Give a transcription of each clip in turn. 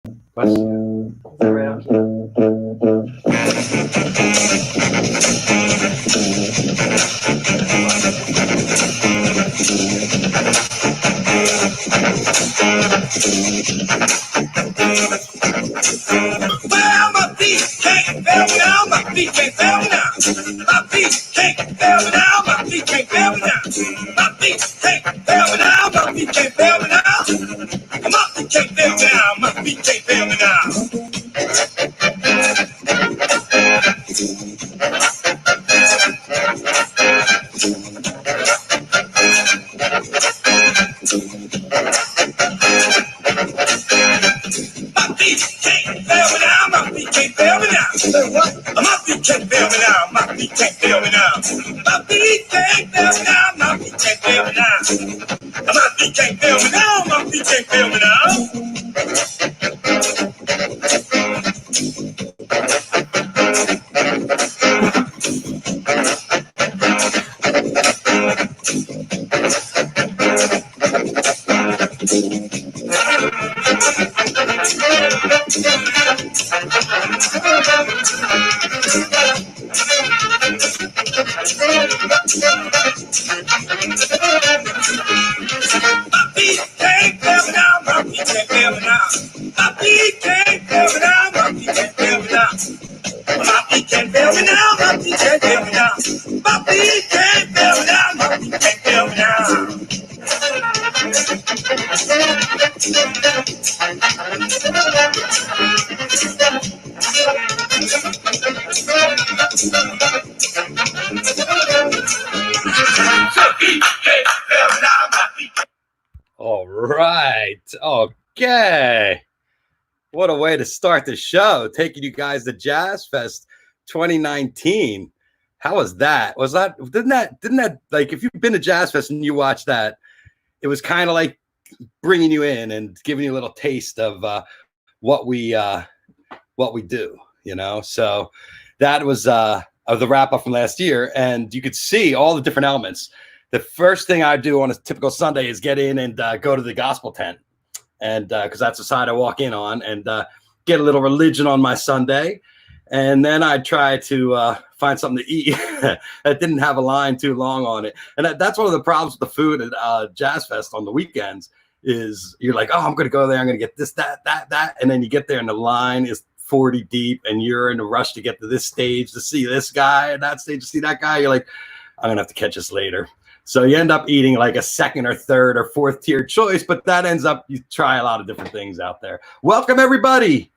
My feet can't bear me down. My feet can't bear me down. My feet can't bear me down. My feet can't bear me down. My feet can't bear me down. My feet can't bear me down. My feet can't bear me down. My feet can't bear me down. My feet can't bear me down. My feet can't bear me down. My feet can't bear me down. My feet can't bear me down. My feet can't bear me down. My feet can't bear me down. My feet can't bear me down. My feet can't bear me down. All right. Okay. What a way to start the show. Taking you guys to Jazzfest 2019. How was that? Didn't that like, if you've been to Jazzfest and you watch that, it was kind of like bringing you in and giving you a little taste of what we do, you know? So that was the wrap up from last year, and you could see all the different elements. The first thing I do on a typical Sunday is get in and go to the gospel tent, and because that's the side I walk in on, and get a little religion on my Sunday, and then I try to find something to eat that didn't have a line too long on it. And that's one of the problems with the food at Jazzfest on the weekends is you're like, oh, I'm going to go there, I'm going to get this, that, and then you get there and the line is 40 deep, and you're in a rush to get to this stage to see this guy, and that stage to see that guy. You're like, I'm going to have to catch this later. So you end up eating like a second or third or fourth tier choice, but that ends up, you try a lot of different things out there. Welcome everybody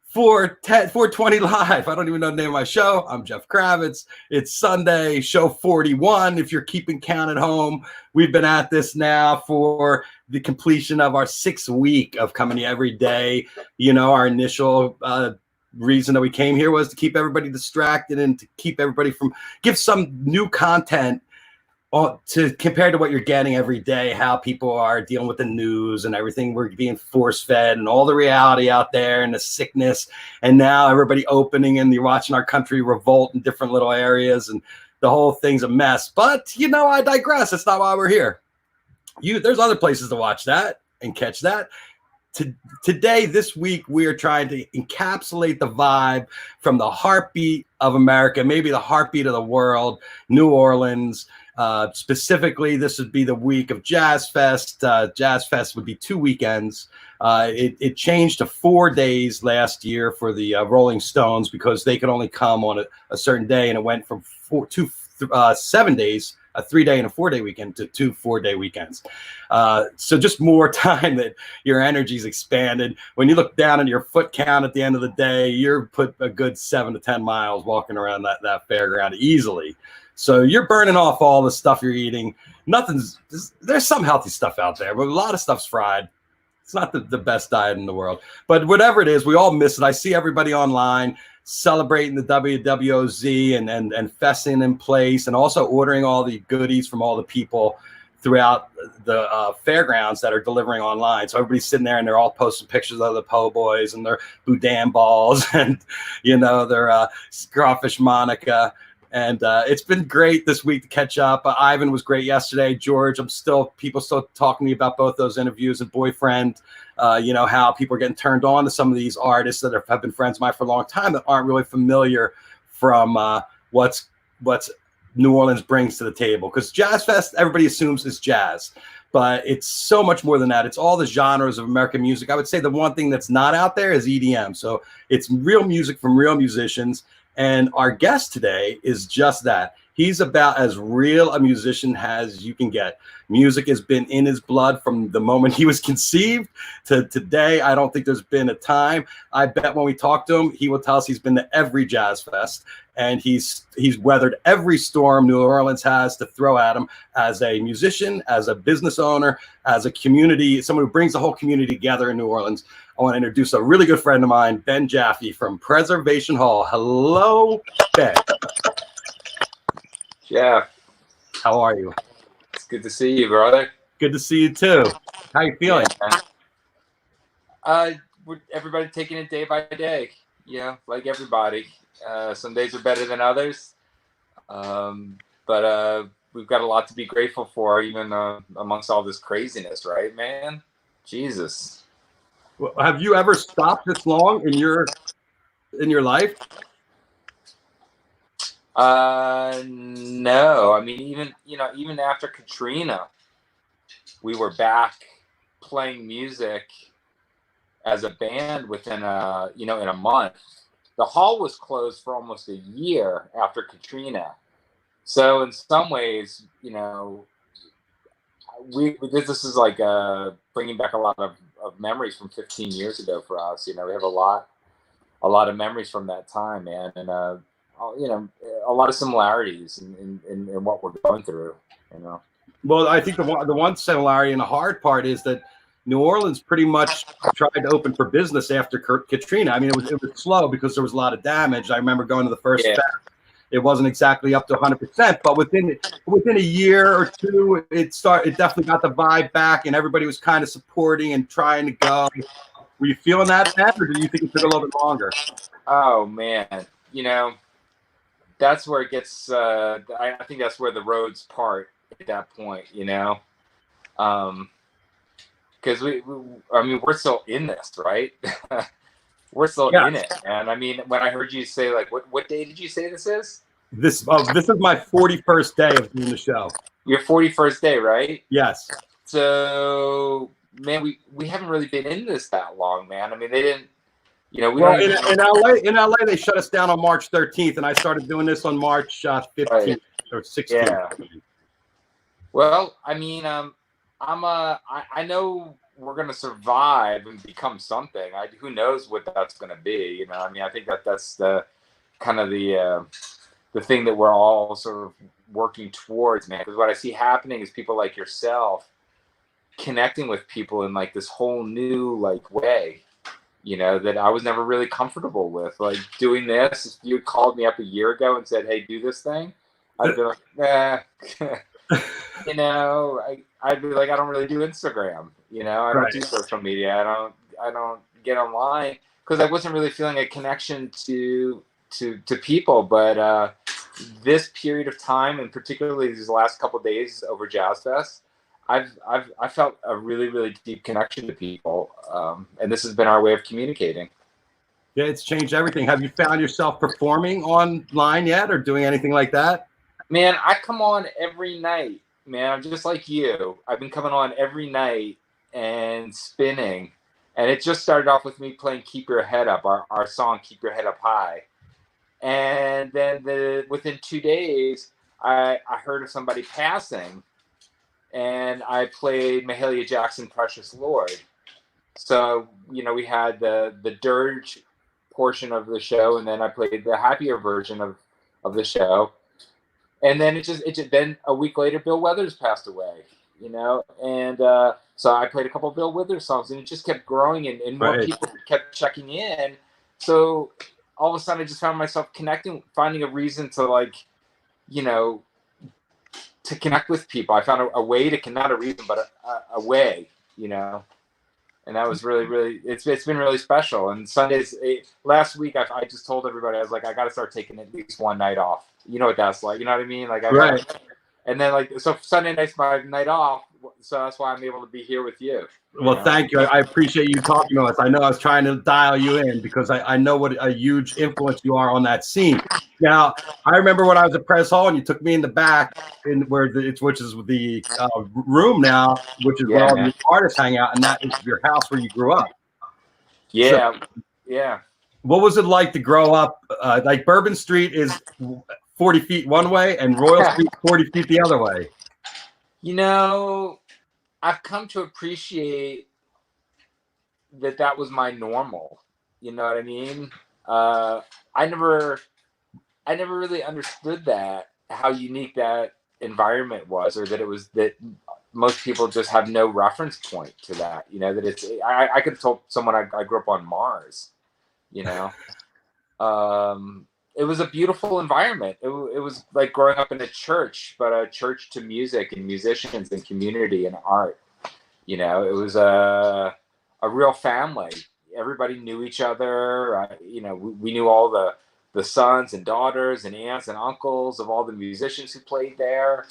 for 420 Live. I don't even know the name of my show. I'm Jeff Kravitz. It's Sunday, show 41. If you're keeping count at home, we've been at this now for the completion of our 6th week of coming here every day. You know, our initial reason that we came here was to keep everybody distracted and to keep everybody from, give some new content to compared to what you're getting every day, how people are dealing with the news and everything. We're being force fed and all the reality out there and the sickness. And now everybody opening and you're watching our country revolt in different little areas and the whole thing's a mess. But, you know, I digress. That's not why we're here. There's other places to watch that and catch that. Today, this week, we are trying to encapsulate the vibe from the heartbeat of America, maybe the heartbeat of the world, New Orleans. Specifically, this would be the week of Jazzfest. Jazzfest would be 2 weekends. It changed to 4 days last year for the Rolling Stones because they could only come on a certain day, and it went from 7 days, a 3-day and a 4-day weekend, to 2 4-day weekends. So just more time that your energy's expanded. When you look down at your foot count at the end of the day, you're put a good 7 to 10 miles walking around that fairground easily. So you're burning off all the stuff you're eating. There's some healthy stuff out there, but a lot of stuff's fried. It's not the best diet in the world. But whatever it is, we all miss it. I see everybody online celebrating the WWOZ and festing in place, and also ordering all the goodies from all the people throughout the fairgrounds that are delivering online. So everybody's sitting there and they're all posting pictures of the po' boys and their boudin balls and, you know, their crawfish Monica. And it's been great this week to catch up. Ivan was great yesterday. George, people still talking to me about both those interviews. And Boyfriend, You know, how people are getting turned on to some of these artists that have been friends of mine for a long time that aren't really familiar from what's New Orleans brings to the table. Because Jazz Fest, everybody assumes is jazz, but it's so much more than that. It's all the genres of American music. I would say the one thing that's not out there is EDM. So it's real music from real musicians. And our guest today is just that. He's about as real a musician as you can get. Music has been in his blood from the moment he was conceived to today. I don't think there's been a time. I bet when we talk to him, he will tell us he's been to every jazz fest, and he's weathered every storm New Orleans has to throw at him as a musician, as a business owner, as a community, someone who brings the whole community together in New Orleans. I want to introduce a really good friend of mine, Ben Jaffe from Preservation Hall. Hello, Ben. Jeff, how are you? it's good to see you, brother. Good to see you too. How you feeling? Everybody taking it day by day, like everybody. Some days are better than others, but we've got a lot to be grateful for, even amongst all this craziness, right, man? Jesus. Well, have you ever stopped this long in your life? No. I mean, even after Katrina, we were back playing music as a band within in a month. The hall was closed for almost a year after Katrina. So in some ways, this is like bringing back a lot of memories from 15 years ago for us. We have a lot of memories from that time, man, and a lot of similarities in what we're going through. Well, I think the one similarity and the hard part is that New Orleans pretty much tried to open for business after Katrina. I mean, it was slow because there was a lot of damage. I remember going to the first fest. It wasn't exactly up to 100%, but within a year or two, it definitely got the vibe back, and everybody was kind of supporting and trying to go. Were you feeling that bad, or do you think it took a little bit longer? Oh man, that's where it gets. I think that's where the roads part at that point. Because we're still in this, right? We're still in it. And I mean, when I heard you say, like, what day did you say this is? This is my 41st day of doing the show. Your 41st day, right? Yes. So, man, we haven't really been in this that long, man. I mean, they didn't, in LA, they shut us down on March 13th, and I started doing this on March 15th or 16th. Yeah. Well, I mean, I know we're going to survive and become something. Who knows what that's going to be, I mean, I think that's the kind of the thing that we're all sort of working towards, man. Because what I see happening is people like yourself connecting with people in like this whole new like way, that I was never really comfortable with. Like doing this, if you called me up a year ago and said, "Hey, do this thing," I'd be like, "Nah." I'd be like, I don't really do Instagram. I don't do social media. I don't get online because I wasn't really feeling a connection to people. But this period of time, and particularly these last couple of days over Jazz Fest, I felt a really, really deep connection to people, and this has been our way of communicating. Yeah, it's changed everything. Have you found yourself performing online yet, or doing anything like that? Man, I come on every night, man. I'm just like you. I've been coming on every night and spinning. And it just started off with me playing Keep Your Head Up, our song, Keep Your Head Up High. And then within 2 days, I heard of somebody passing. And I played Mahalia Jackson, Precious Lord. So, we had the dirge portion of the show, and then I played the happier version of the show. And then it just then a week later, Bill Withers passed away, and so I played a couple of Bill Withers songs, and it just kept growing, and more people kept checking in. So all of a sudden, I just found myself finding a reason to to connect with people. I found a way to not a reason, but a way, And that was really, really, it's been really special. And Sundays, last week, I just told everybody, I was like, I got to start taking at least one night off. You know what that's like, you know what I mean? Like, and then so Sunday night's my night off. so that's why I'm able to be here with you. Well, thank you. I appreciate you talking to us. I know I was trying to dial you in because I know what a huge influence you are on that scene. Now, I remember when I was at Press Hall and you took me in the back, which is the room now, which is where all the artists hang out, and that is your house where you grew up. Yeah, So, yeah. what was it like to grow up? Like Bourbon Street is 40 feet one way, and Royal Street 40 feet the other way. You know, I've come to appreciate that was my normal. You know what I mean? I never really understood that, how unique that environment was, or that it was that most people just have no reference point to that. You know, that I could have told someone I grew up on Mars. You know, it was a beautiful environment. It was like growing up in a church, but a church to music and musicians and community and art. You know, it was a real family. Everybody knew each other. You know, we knew all the sons and daughters and aunts and uncles of all the musicians who played there.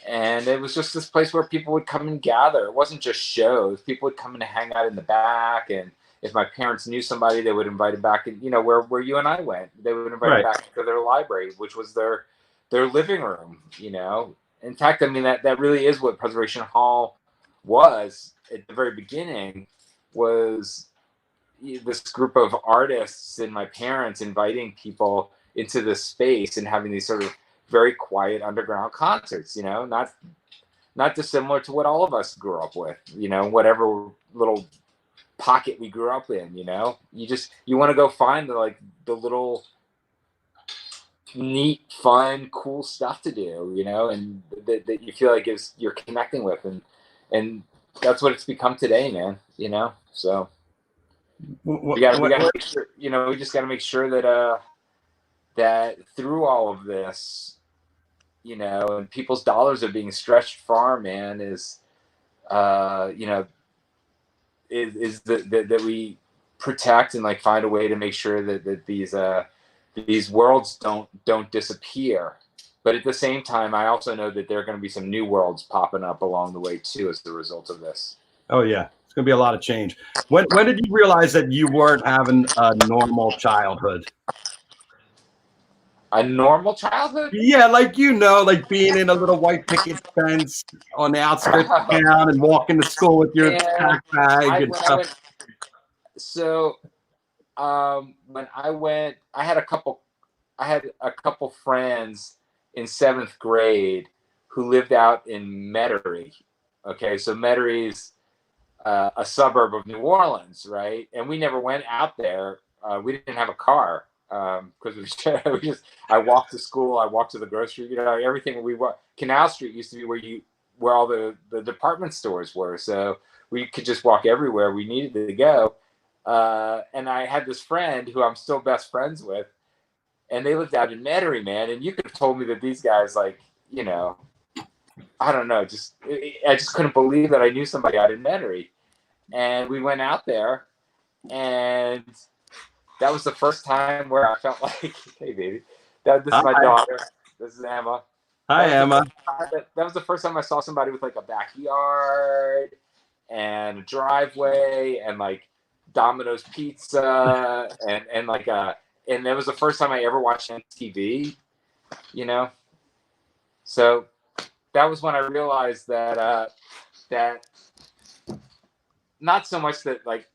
And it was just this place where people would come and gather. It wasn't just shows. People would come and hang out in the back. And if my parents knew somebody, they would invite them back. And, you know, where you and I went, they would invite them back to their library, which was their living room, you know. In fact, I mean, that really is what Preservation Hall was at the very beginning, was this group of artists and my parents inviting people into this space and having these sort of very quiet underground concerts, you know, not dissimilar to what all of us grew up with, you know, whatever little pocket we grew up in. You know, you want to go find the little neat, fun, cool stuff to do, you know, and that you feel like you're connecting with, and that's what it's become today, man, you know. So we got to make sure, you know, we just got to make sure that through all of this, you know, and people's dollars are being stretched far, man, is you know, is that we protect and like find a way to make sure that these worlds don't disappear. But at the same time, I also know that there are going to be some new worlds popping up along the way too as a result of this. Oh yeah, it's going to be a lot of change. When did you realize that you weren't having a normal childhood? A normal childhood? Yeah, like, you know, like being in a little white picket fence on the outskirts of town and walking to school with your backpack and stuff. When I went, I had a couple friends in 7th grade who lived out in Metairie. Okay, so Metairie's a suburb of New Orleans, right? And we never went out there. We didn't have a car because I walked to school, I walked to the grocery, you know, everything. Canal Street used to be where all the department stores were, so we could just walk everywhere we needed to go. And I had this friend who I'm still best friends with, and they lived out in Metairie, man. And you could have told me that these guys, like, you know, I don't know, I just couldn't believe that I knew somebody out in Metairie. And we went out there, and that was the first time where I felt like, hey, baby, this is my daughter. This is Emma. Hi, Emma. That was the first time I saw somebody with like a backyard and a driveway and like Domino's pizza and that was the first time I ever watched MTV, you know. So that was when I realized that not so much that like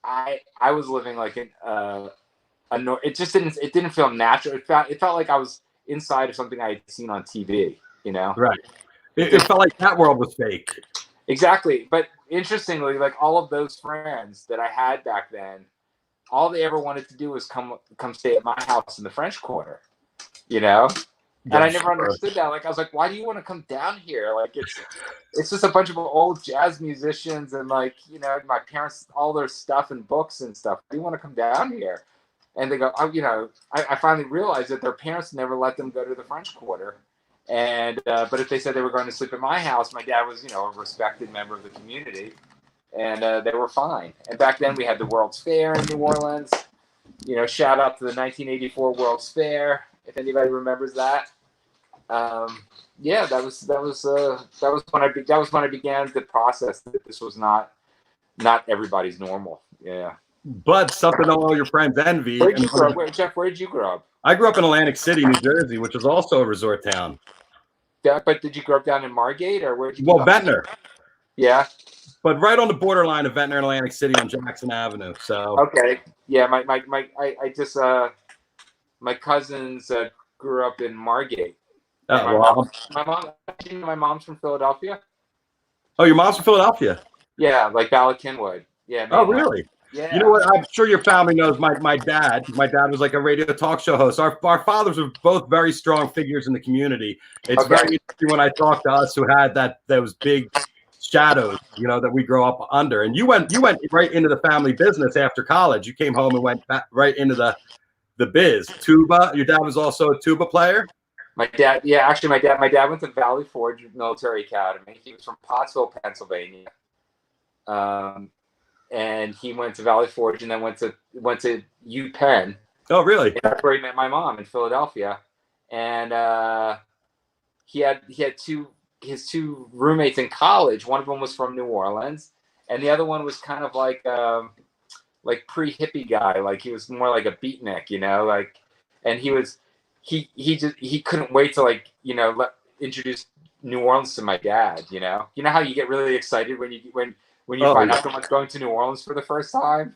I was living like in it didn't feel natural. It felt like I was inside of something I had seen on TV, you know. Right. It felt like that world was fake. Exactly. But interestingly, like all of those friends that I had back then, all they ever wanted to do was come stay at my house in the French Quarter, you know? And I never understood that. Like, I was like, why do you want to come down here? Like, it's just a bunch of old jazz musicians and, like, you know, my parents, all their stuff and books and stuff. Why do you want to come down here? And they go, oh, you know, I finally realized that their parents never let them go to the French Quarter. And but if they said they were going to sleep at my house, my dad was, you know, a respected member of the community, and they were fine. And back then we had the World's Fair in New Orleans. You know, shout out to the 1984 World's Fair, if anybody remembers that. yeah, that was when I began the process that this was not everybody's normal. Yeah. But something all your friends envy. Where did you grow up? Jeff, where did you grow up? I grew up in Atlantic City, New Jersey, which is also a resort town. Yeah, but did you grow up down in Margate, or where did you Well, grow up? Ventnor. Yeah. But right on the borderline of Ventnor and Atlantic City on Jackson Avenue. So Okay. Yeah, I just my cousins grew up in Margate. And my mom's from Philadelphia. Oh, your mom's from Philadelphia? Yeah, like Bala Kenwood. Yeah. Oh, really? Yeah. You know what? I'm sure your family knows my dad. My dad was like a radio talk show host. Our fathers were both very strong figures in the community. It's very interesting when I talk to us who had those big shadows, that we grow up under. And you went right into the family business after college. You came home and went back right into the biz. Tuba. Your dad was also a tuba player? My dad went to Valley Forge Military Academy. He was from Pottsville, Pennsylvania. And he went to Valley Forge and then went to UPenn. Oh, really? And that's where he met my mom in Philadelphia. And he had his two roommates in college. One of them was from New Orleans, and the other one was kind of like pre-hippie guy. Like he was more like a beatnik, and he couldn't wait to introduce New Orleans to my dad. You know how you get really excited when you find out someone's going to New Orleans for the first time.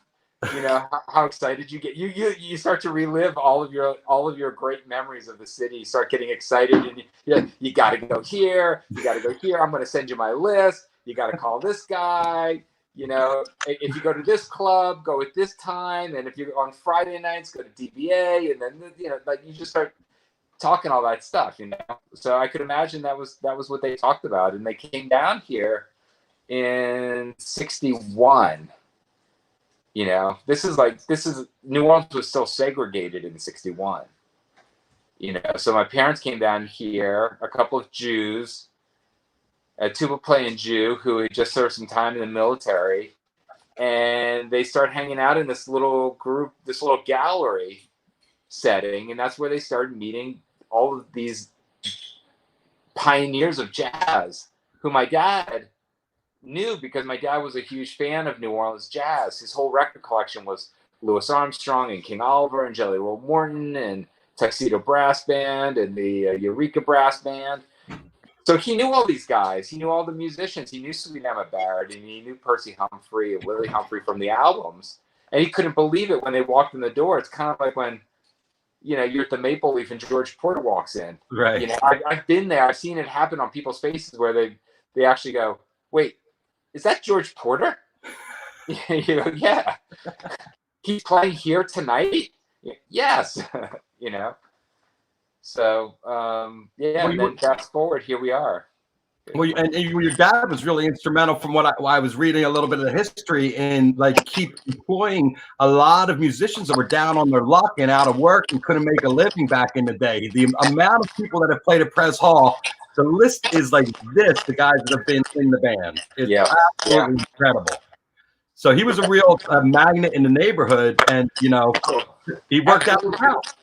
How excited you get. You start to relive all of your great memories of the city. You start getting excited, and you got to go here. You got to go here. I'm going to send you my list. You got to call this guy. If you go to this club, go at this time. And if you're on Friday nights, go to DBA. And then you just start talking all that stuff. So I could imagine that was what they talked about. And they came down here in '61. This is New Orleans was still segregated in '61. So my parents came down here, a couple of Jews, a tuba playing Jew who had just served some time in the military, and they started hanging out in this little group, this little gallery setting, and that's where they started meeting all of these pioneers of jazz, who my dad knew because my dad was a huge fan of New Orleans jazz. His whole record collection was Louis Armstrong and King Oliver and Jelly Roll Morton and Tuxedo Brass Band and the Eureka Brass Band. So he knew all these guys. He knew all the musicians. He knew Sweet Emma Barrett, and he knew Percy Humphrey and Willie Humphrey from the albums. And he couldn't believe it when they walked in the door. It's kind of like when, you're at the Maple Leaf and George Porter walks in. Right. I've been there. I've seen it happen on people's faces where they actually go, wait, is that George Porter? Yeah. He's playing here tonight? Yes. So, and then fast forward, here we are. Well, and your dad was really instrumental from what I was reading a little bit of the history in keep employing a lot of musicians that were down on their luck and out of work and couldn't make a living back in the day. The amount of people that have played at Pres Hall, the list is like this, the guys that have been in the band. It's absolutely incredible. So he was a real magnet in the neighborhood, and he worked out the house.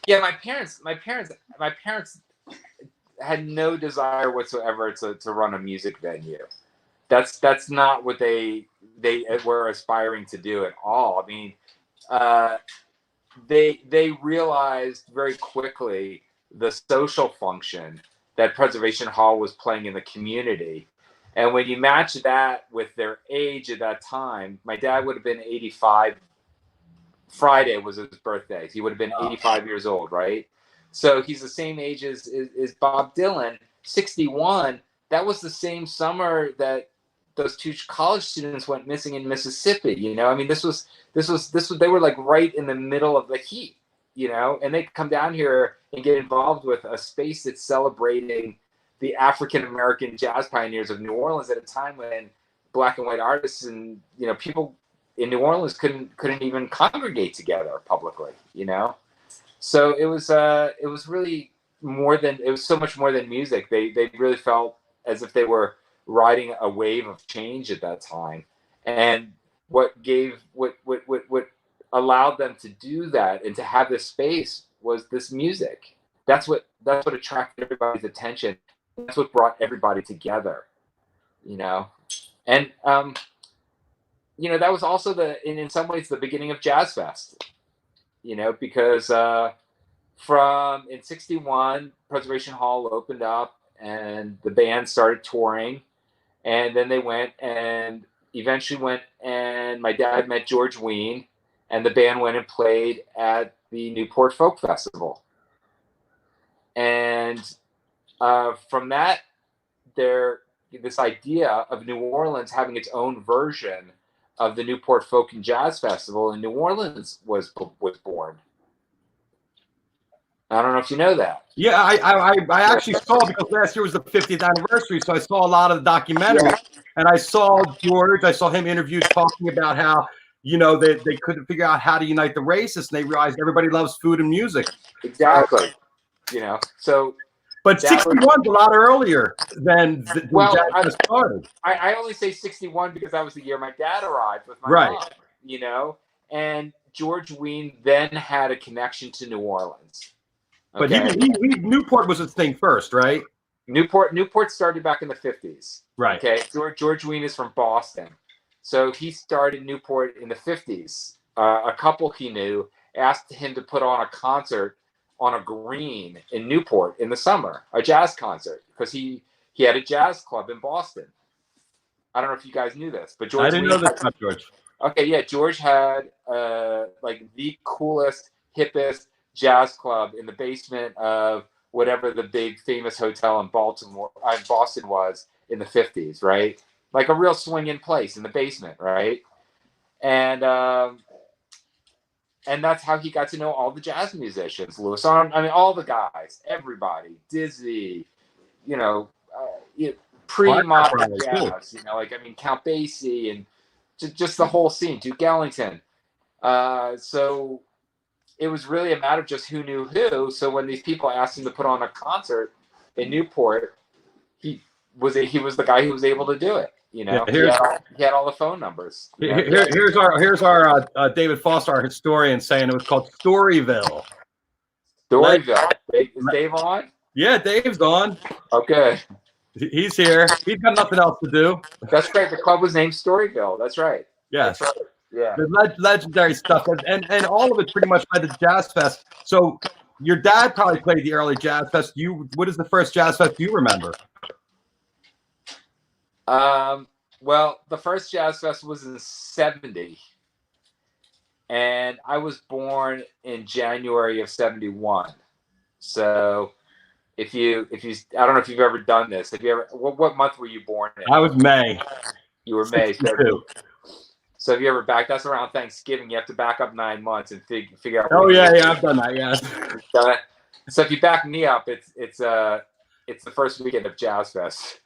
Yeah, my parents had no desire whatsoever to run a music venue. That's not what they were aspiring to do at all. I mean, they realized very quickly the social function that Preservation Hall was playing in the community. And when you match that with their age at that time, my dad would have been 85. Friday was his birthday. He would have been 85 years old, right? So he's the same age as Bob Dylan, 61. That was the same summer that those two college students went missing in Mississippi. I mean, this was they were like right in the middle of the heat, and they come down here and get involved with a space that's celebrating the African American jazz pioneers of New Orleans at a time when black and white artists and people in New Orleans couldn't even congregate together publicly, So it was really more than, it was so much more than music. They really felt as if they were riding a wave of change at that time. And what allowed them to do that and to have this space was this music. that's what attracted everybody's attention. That's what brought everybody together, you know. And you know, that was also in some ways the beginning of Jazz Fest, you know, because from in '61, Preservation Hall opened up and the band started touring, and then they went and eventually went and my dad met George Wein, and the band went and played at the Newport Folk Festival. And from that, this idea of New Orleans having its own version of the Newport Folk and Jazz Festival in New Orleans was born. I don't know if you know that. Yeah, I actually saw, because last year was the 50th anniversary, so I saw a lot of the documentaries, and I saw George. I saw him interviewed talking about how, you know, they couldn't figure out how to unite the races, and they realized everybody loves food and music. Exactly. You know, so. But 61's a lot earlier than Jazz started. I only say 61 because that was the year my dad arrived with my mom, you know, and George Wein then had a connection to New Orleans. Okay? But he Newport was his thing first, right? Newport started back in the 50s. Right. Okay. George Wein is from Boston. So he started Newport in the 50s. A couple he knew asked him to put on a concert on a green in Newport in the summer, a jazz concert, because he had a jazz club in Boston. I don't know if you guys knew this, but George. I didn't know this about George. Okay, yeah, George had like the coolest, hippest jazz club in the basement of whatever the big famous hotel in Boston was in the 50s, right? Like a real swinging place in the basement, right? And that's how he got to know all the jazz musicians, Louis Armstrong, I mean, all the guys, everybody, Dizzy, you know, pre-modern jazz, you know, like, I mean, Count Basie and just the whole scene, Duke Ellington. So it was really a matter of just who knew who. So when these people asked him to put on a concert in Newport, he was the guy who was able to do it. You know, yeah, he had all the phone numbers. Here's our David Foster, our historian, saying it was called Storyville. Storyville. Is Dave on? Yeah, Dave's on. Okay. He's here. He's got nothing else to do. That's great. The club was named Storyville. That's right. Yes. That's right. Yeah. The legendary stuff. And all of it pretty much by the Jazz Fest. So your dad probably played the early Jazz Fest. What is the first Jazz Fest you remember? Well, the first Jazz Fest was in '70, and I was born in January of '71. So, if you, I don't know if you've ever done this. Have you ever? What month were you born in? I was May. You were May. 62. So, if you ever that's around Thanksgiving. You have to back up 9 months and figure out. Oh yeah, I've done that. Yeah. So if you back me up, it's the first weekend of Jazz Fest.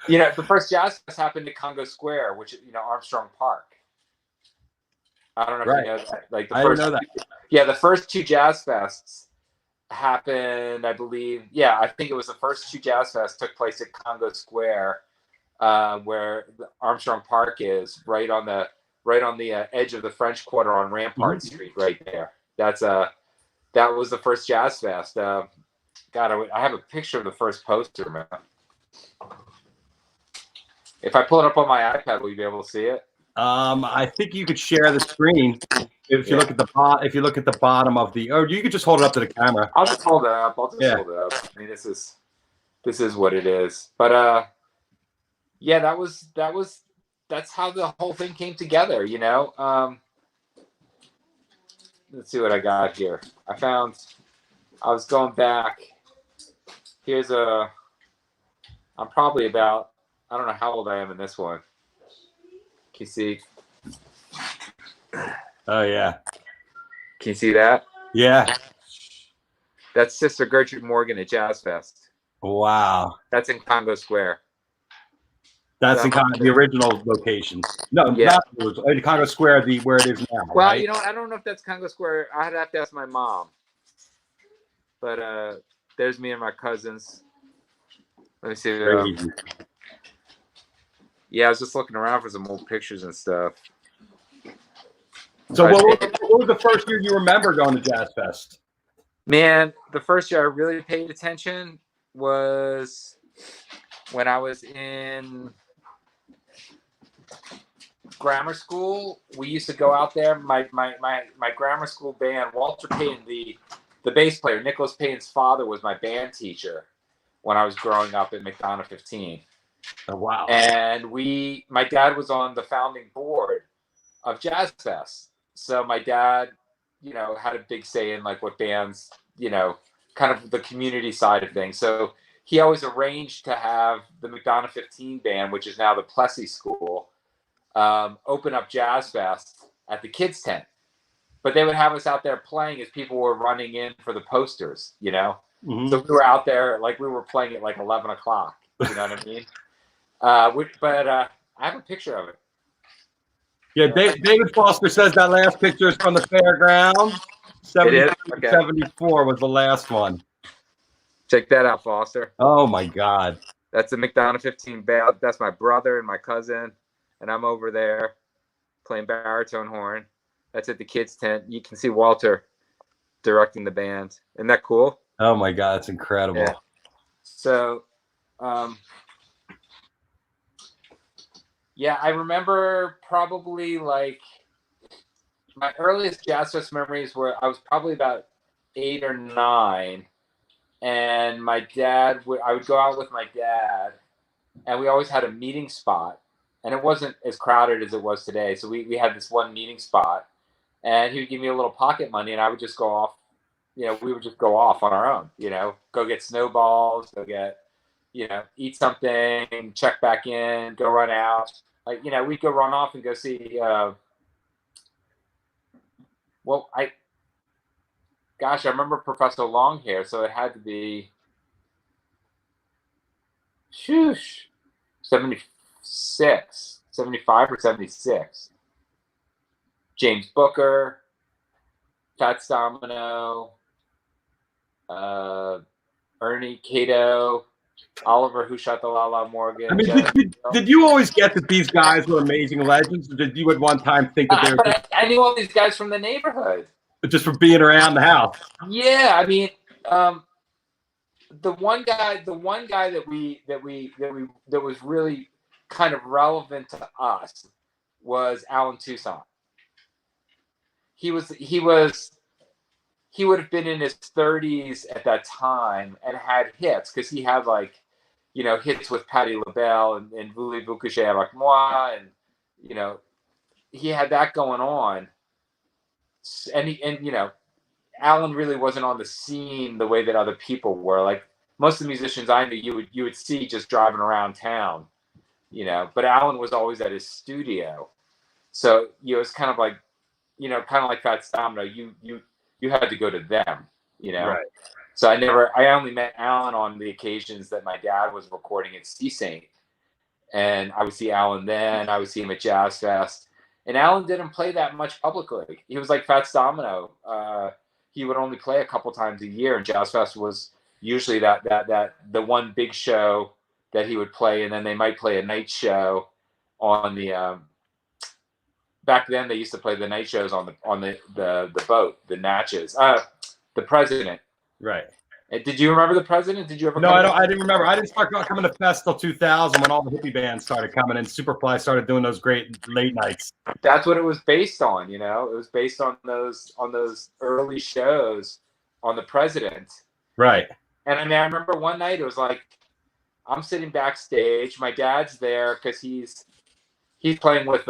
You know, the first Jazz Fest happened at Congo Square, which is, you know, Armstrong Park. I don't know if you know that. Like I didn't know that. Yeah, the first two Jazz Fests happened, I believe. Yeah, I think it was the first two Jazz Fests took place at Congo Square, where the Armstrong Park is, right on the edge of the French Quarter on Rampart Street, right there. That was the first Jazz Fest. God, I have a picture of the first poster, man. If I pull it up on my iPad, will you be able to see it? I think you could share the screen if you look at the bottom of the, or you could just hold it up to the camera. I'll just hold it up. Hold it up. I mean, this is what it is. But yeah, that's how the whole thing came together, you know. Let's see what I got here. I was going back. I'm probably about, I don't know how old I am in this one. Can you see? Oh yeah. Can you see that? Yeah. That's Sister Gertrude Morgan at Jazz Fest. Wow. That's in Congo Square. That's in the original location. No, yeah. Not in Congo Square, where it is now. Well, right? You know, I don't know if that's Congo Square. I'd have to ask my mom. But there's me and my cousins. Let me see. Yeah, I was just looking around for some old pictures and stuff. So what was the first year you remember going to Jazz Fest? Man, the first year I really paid attention was when I was in grammar school. We used to go out there. My grammar school band, Walter Payne, the bass player, Nicholas Payne's father, was my band teacher when I was growing up at McDonough 15. Oh, wow. And my dad was on the founding board of Jazz Fest. So my dad, had a big say in like what bands, kind of the community side of things. So he always arranged to have the McDonough 15 band, which is now the Plessy School, open up Jazz Fest at the kids' tent. But they would have us out there playing as people were running in for the posters, Mm-hmm. So we were out there like we were playing at like 11 o'clock. You know what I mean? But I have a picture of it. Yeah, David Foster says that last picture is from the fairground. 74 was the last one. Check that out, Foster. Oh my God. That's the McDonough 15 band. That's my brother and my cousin, and I'm over there playing baritone horn. That's at the kids' tent. You can see Walter directing the band. Isn't that cool? Oh my God, that's incredible. Yeah. So, yeah, I remember probably like my earliest Jazz Fest memories were I was probably about 8 or 9, and my dad I would go out with my dad, and we always had a meeting spot, and it wasn't as crowded as it was today. So we had this one meeting spot, and he would give me a little pocket money, and I would just go off. We would just go off on our own. Go get snowballs, go get, eat something, check back in, go run out. Like, we'd go run off and go see. I remember Professor Longhair, so it had to be 76, 75 or 76. James Booker, Fats Domino, Ernie Cato, Oliver Who Shot the La Morgan. I mean, did you always get that these guys were amazing legends, or did you at one time think that they were? I knew all these guys from the neighborhood. Just from being around the house. Yeah, I mean, the one guy that was really kind of relevant to us was Alan Toussaint. He would have been in his 30s at that time and had hits because he had hits with Patti LaBelle and Voulez-vous coucher avec moi, and he had that going on, and Alan really wasn't on the scene the way that other people were. Like most of the musicians I knew, you would see just driving around town, but Alan was always at his studio, so it's kind of like Fats Domino. You had to go to them, Right. So I only met Alan on the occasions that my dad was recording at Sea Saint, and I would see Alan then. I would see him at Jazz Fest, and Alan didn't play that much publicly. He was like Fats Domino. He would only play a couple times a year, and Jazz Fest was usually that the one big show that he would play, and then they might play a night show on the. Back then, they used to play the night shows on the boat, the Natchez, the President. Right. Did you remember the President? Did you ever? No, I didn't remember. I didn't start coming to Fest till 2000 when all the hippie bands started coming, and Superfly started doing those great late nights. That's what it was based on. It was based on those early shows on the President. Right. And I mean, I remember one night it was like I'm sitting backstage. My dad's there because he's playing with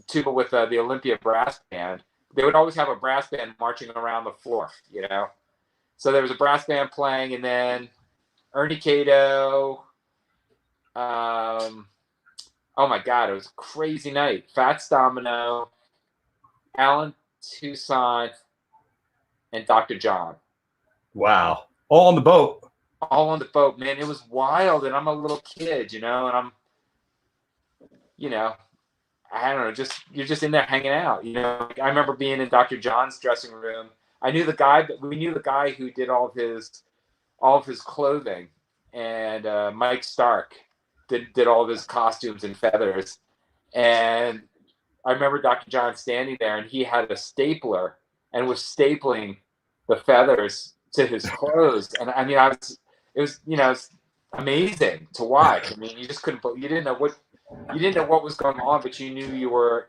tuba with the Olympia brass band. They would always have a brass band marching around the floor, So there was a brass band playing, and then Ernie Cato. Oh my God, it was a crazy night. Fats Domino, Alan Toussaint, and Dr. John. Wow. All on the boat. All on the boat, man. It was wild, and I'm a little kid, and I'm, I don't know, you're just in there hanging out. I remember being in Dr. John's dressing room. I knew the guy, but we knew the guy who did all of his clothing, and Mike Stark did all of his costumes and feathers. And I remember Dr. John standing there, and he had a stapler and was stapling the feathers to his clothes. And I mean, it was amazing to watch. I mean, you just couldn't, you didn't know what was going on, but you knew you were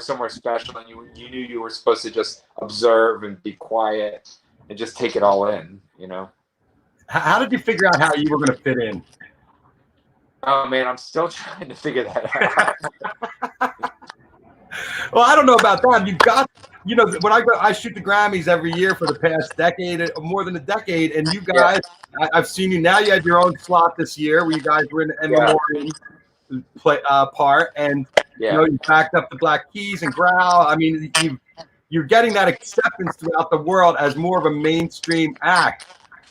somewhere special, and you knew you were supposed to just observe and be quiet and just take it all in, How did you figure out how you were going to fit in? Oh man, I'm still trying to figure that out. Well, I don't know about that. You've got, when I shoot the Grammys every year for the past decade, more than a decade, and you guys, I've seen you now. You had your own slot this year where you guys were in memoriam part, and you backed up the Black Keys and Growl. I mean, you're getting that acceptance throughout the world as more of a mainstream act.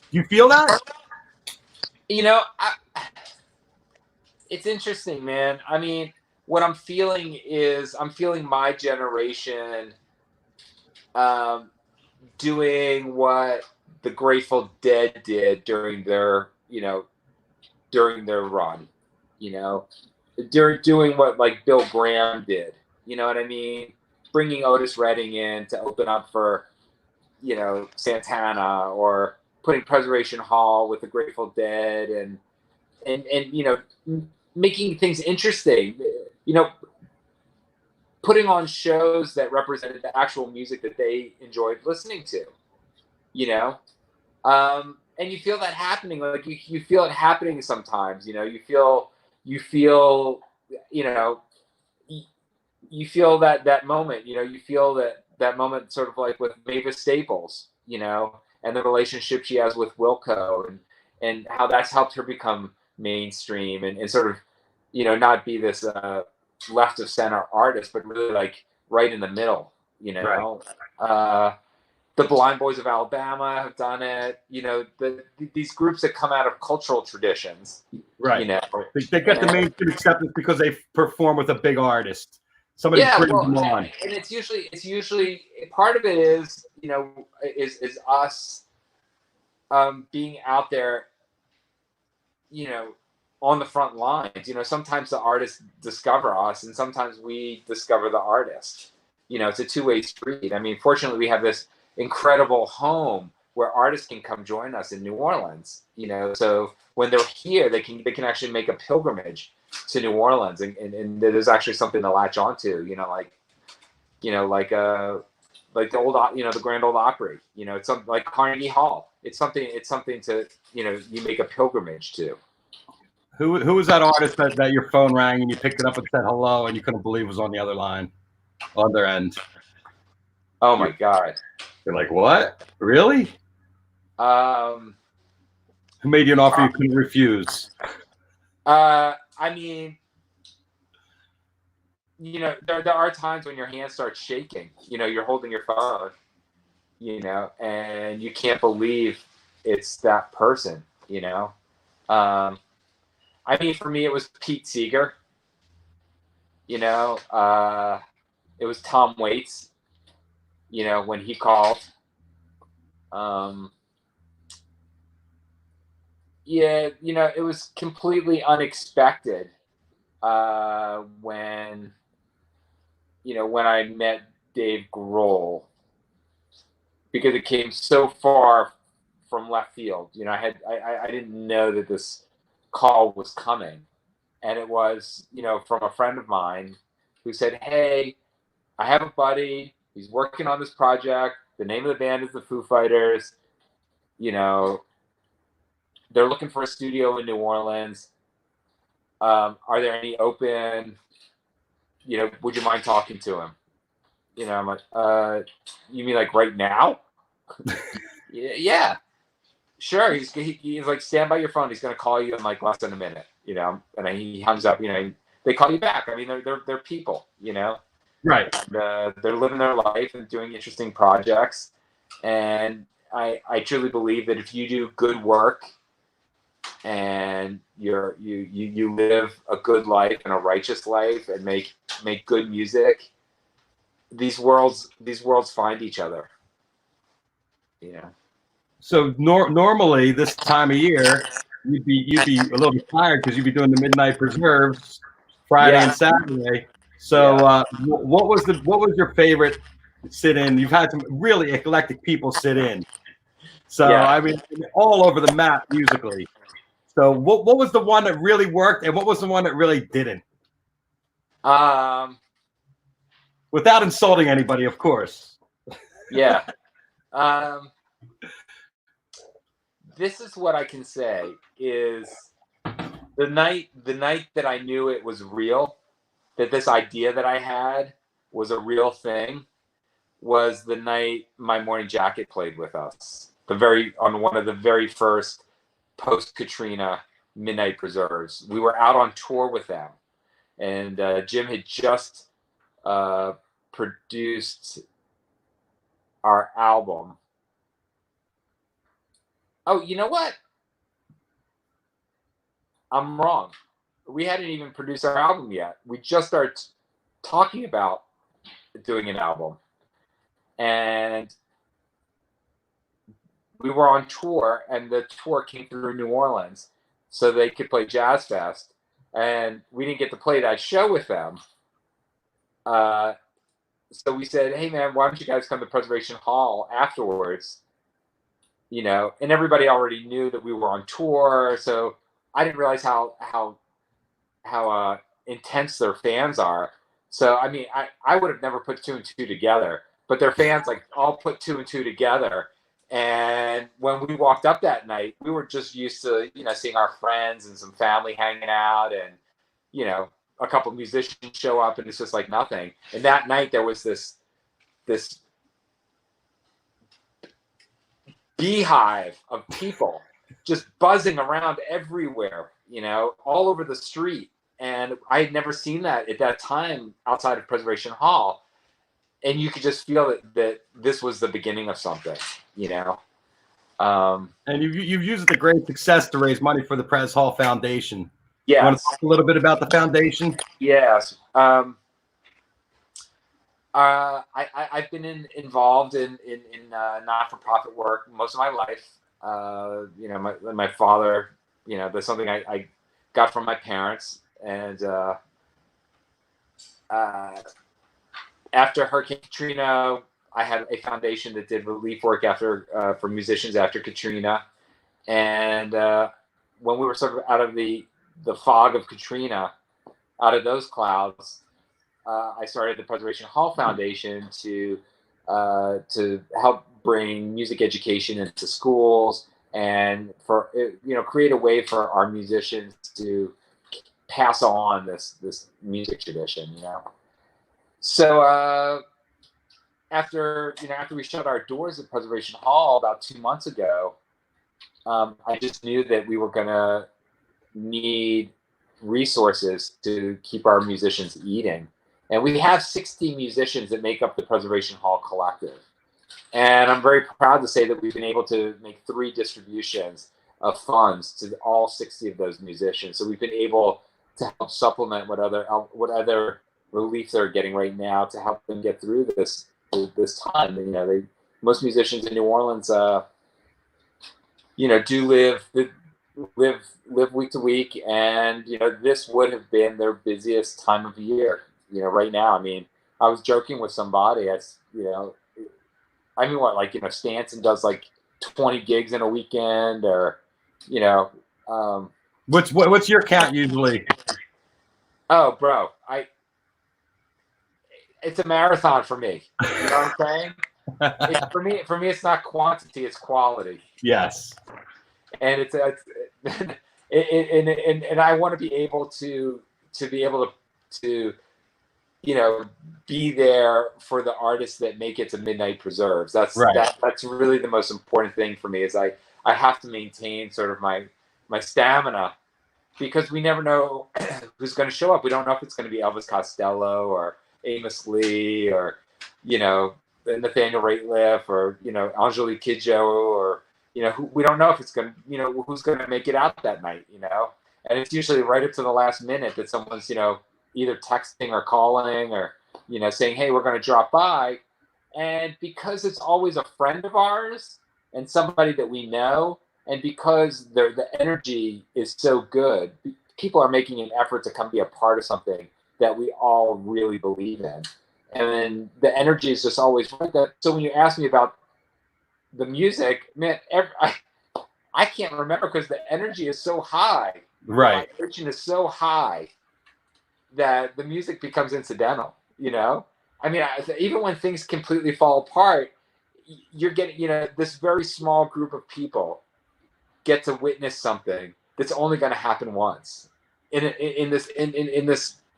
Do you feel that? It's interesting, man. I mean, what I'm feeling is my generation doing what the Grateful Dead did during their run, doing what like Bill Graham did. You know what I mean? Bringing Otis Redding in to open up for, Santana, or putting Preservation Hall with the Grateful Dead, and making things interesting, putting on shows that represented the actual music that they enjoyed listening to, and you feel that happening. Like you feel it happening sometimes, you feel that moment, you feel that moment sort of like with Mavis Staples, and the relationship she has with Wilco, and how that's helped her become mainstream and sort of, not be this left of center artist, but really like right in the middle, Right. The Blind Boys of Alabama have done it, these groups that come out of cultural traditions, right? They get the mainstream acceptance because they perform with a big artist. Somebody brings them on, and it's usually part of it is is us being out there, on the front lines. Sometimes the artists discover us, and sometimes we discover the artist. It's a two-way street. I mean, fortunately, we have this incredible home where artists can come join us in New Orleans. So when they're here, they can actually make a pilgrimage to New Orleans, and there's actually something to latch onto. Like the old, the Grand Ole Opry. It's something like Carnegie Hall. It's something to you make a pilgrimage to. Who was that artist that your phone rang and you picked it up and said hello and you couldn't believe was on the other line, other end? Oh my God! You're like, what? Really? Who made you an offer you couldn't refuse? I mean, there are times when your hand starts shaking. You're holding your phone, and you can't believe it's that person. I mean, for me, it was Pete Seeger. It was Tom Waits. When he called. It was completely unexpected when I met Dave Grohl, because it came so far from left field. I didn't know that this call was coming, and it was from a friend of mine who said, "Hey, I have a buddy. He's working on this project. The name of the band is the Foo Fighters. They're looking for a studio in New Orleans. Are there any open? Would you mind talking to him?" I'm like, "You mean like right now?" Yeah. Sure. He's like, "Stand by your phone. He's going to call you in like less than a minute." And he hangs up. They call you back. I mean, they're people. Right. And, they're living their life and doing interesting projects. And I truly believe that if you do good work and you live a good life and a righteous life and make good music, these worlds find each other. So normally this time of year, you'd be a little bit tired because you'd be doing the midnight preserves Friday and Saturday. So, what was your favorite sit-in? You've had some really eclectic people sit in. So, Yeah. I mean, all over the map musically. So, what was the one that really worked, and what was the one that really didn't? Without insulting anybody, of course. Yeah. This is what I can say is the night that I knew it was real, that this idea that I had was a real thing, was the night My Morning Jacket played with us. On one of the very first post Katrina Midnight Preserves. We were out on tour with them, and Jim had just produced our album. Oh, you know what? I'm wrong. We hadn't even produced our album yet. We just started talking about doing an album, and we were on tour, and the tour came through New Orleans so they could play Jazzfest, and we didn't get to play that show with them. So we said, hey man, why don't you guys come to Preservation Hall afterwards? You know, and everybody already knew that we were on tour, so I didn't realize how intense their fans are. So I mean, I would have never put two and two together, but their fans like all put two and two together. And when we walked up that night, we were just used to, you know, seeing our friends and some family hanging out, and, you know, a couple of musicians show up, and it's just like nothing. And that night there was this beehive of people just buzzing around everywhere, you know, all over the street. And I had never seen that at that time outside of Preservation Hall. And you could just feel that this was the beginning of something, you know. And you've used the great success to raise money for the Pres Hall Foundation. Yes. You want to talk a little bit about the foundation? Yes. I've been involved in not-for-profit work most of my life. You know, my father, you know, that's something I got from my parents. And after Hurricane Katrina, I had a foundation that did relief work for musicians after Katrina. And when we were sort of out of the fog of Katrina, out of those clouds, I started the Preservation Hall Foundation to help bring music education into schools, and for, you know, create a way for our musicians to pass on this music tradition, you know. So after we shut our doors at Preservation Hall about 2 months ago, I just knew that we were gonna need resources to keep our musicians eating. And we have 60 musicians that make up the Preservation Hall Collective. And I'm very proud to say that we've been able to make 3 distributions of funds to all 60 of those musicians. So we've been able to help supplement what other relief they're getting right now to help them get through this time. And, you know, most musicians in New Orleans, you know, do live week to week, and, you know, this would have been their busiest time of year. You know, right now, I mean, I was joking with somebody, like, you know, Stanton does like 20 gigs in a weekend, or, you know. What's your count usually? Oh, bro, it's a marathon for me. You know what I'm saying? For me, it's not quantity, it's quality. Yes. And and I want to be able to you know, be there for the artists that make it to Midnight Preserves. That's right. That's really the most important thing for me, is I have to maintain sort of my stamina, because we never know who's going to show up. We don't know if it's going to be Elvis Costello or Amos Lee, or, you know, Nathaniel Rateliff, or, you know, Angelique Kidjo, or, you know, we don't know if it's going to, you know, who's going to make it out that night, you know. And it's usually right up to the last minute that someone's, you know, either texting or calling, or, you know, saying, hey, we're going to drop by. And because it's always a friend of ours and somebody that we know, and because the energy is so good, people are making an effort to come be a part of something that we all really believe in. And the energy is just always right. So when you ask me about the music, man, I can't remember because the energy is so high. Right. The vibration is so high that the music becomes incidental, you know? I mean, even when things completely fall apart, you're getting, this very small group of people get to witness something that's only going to happen once in this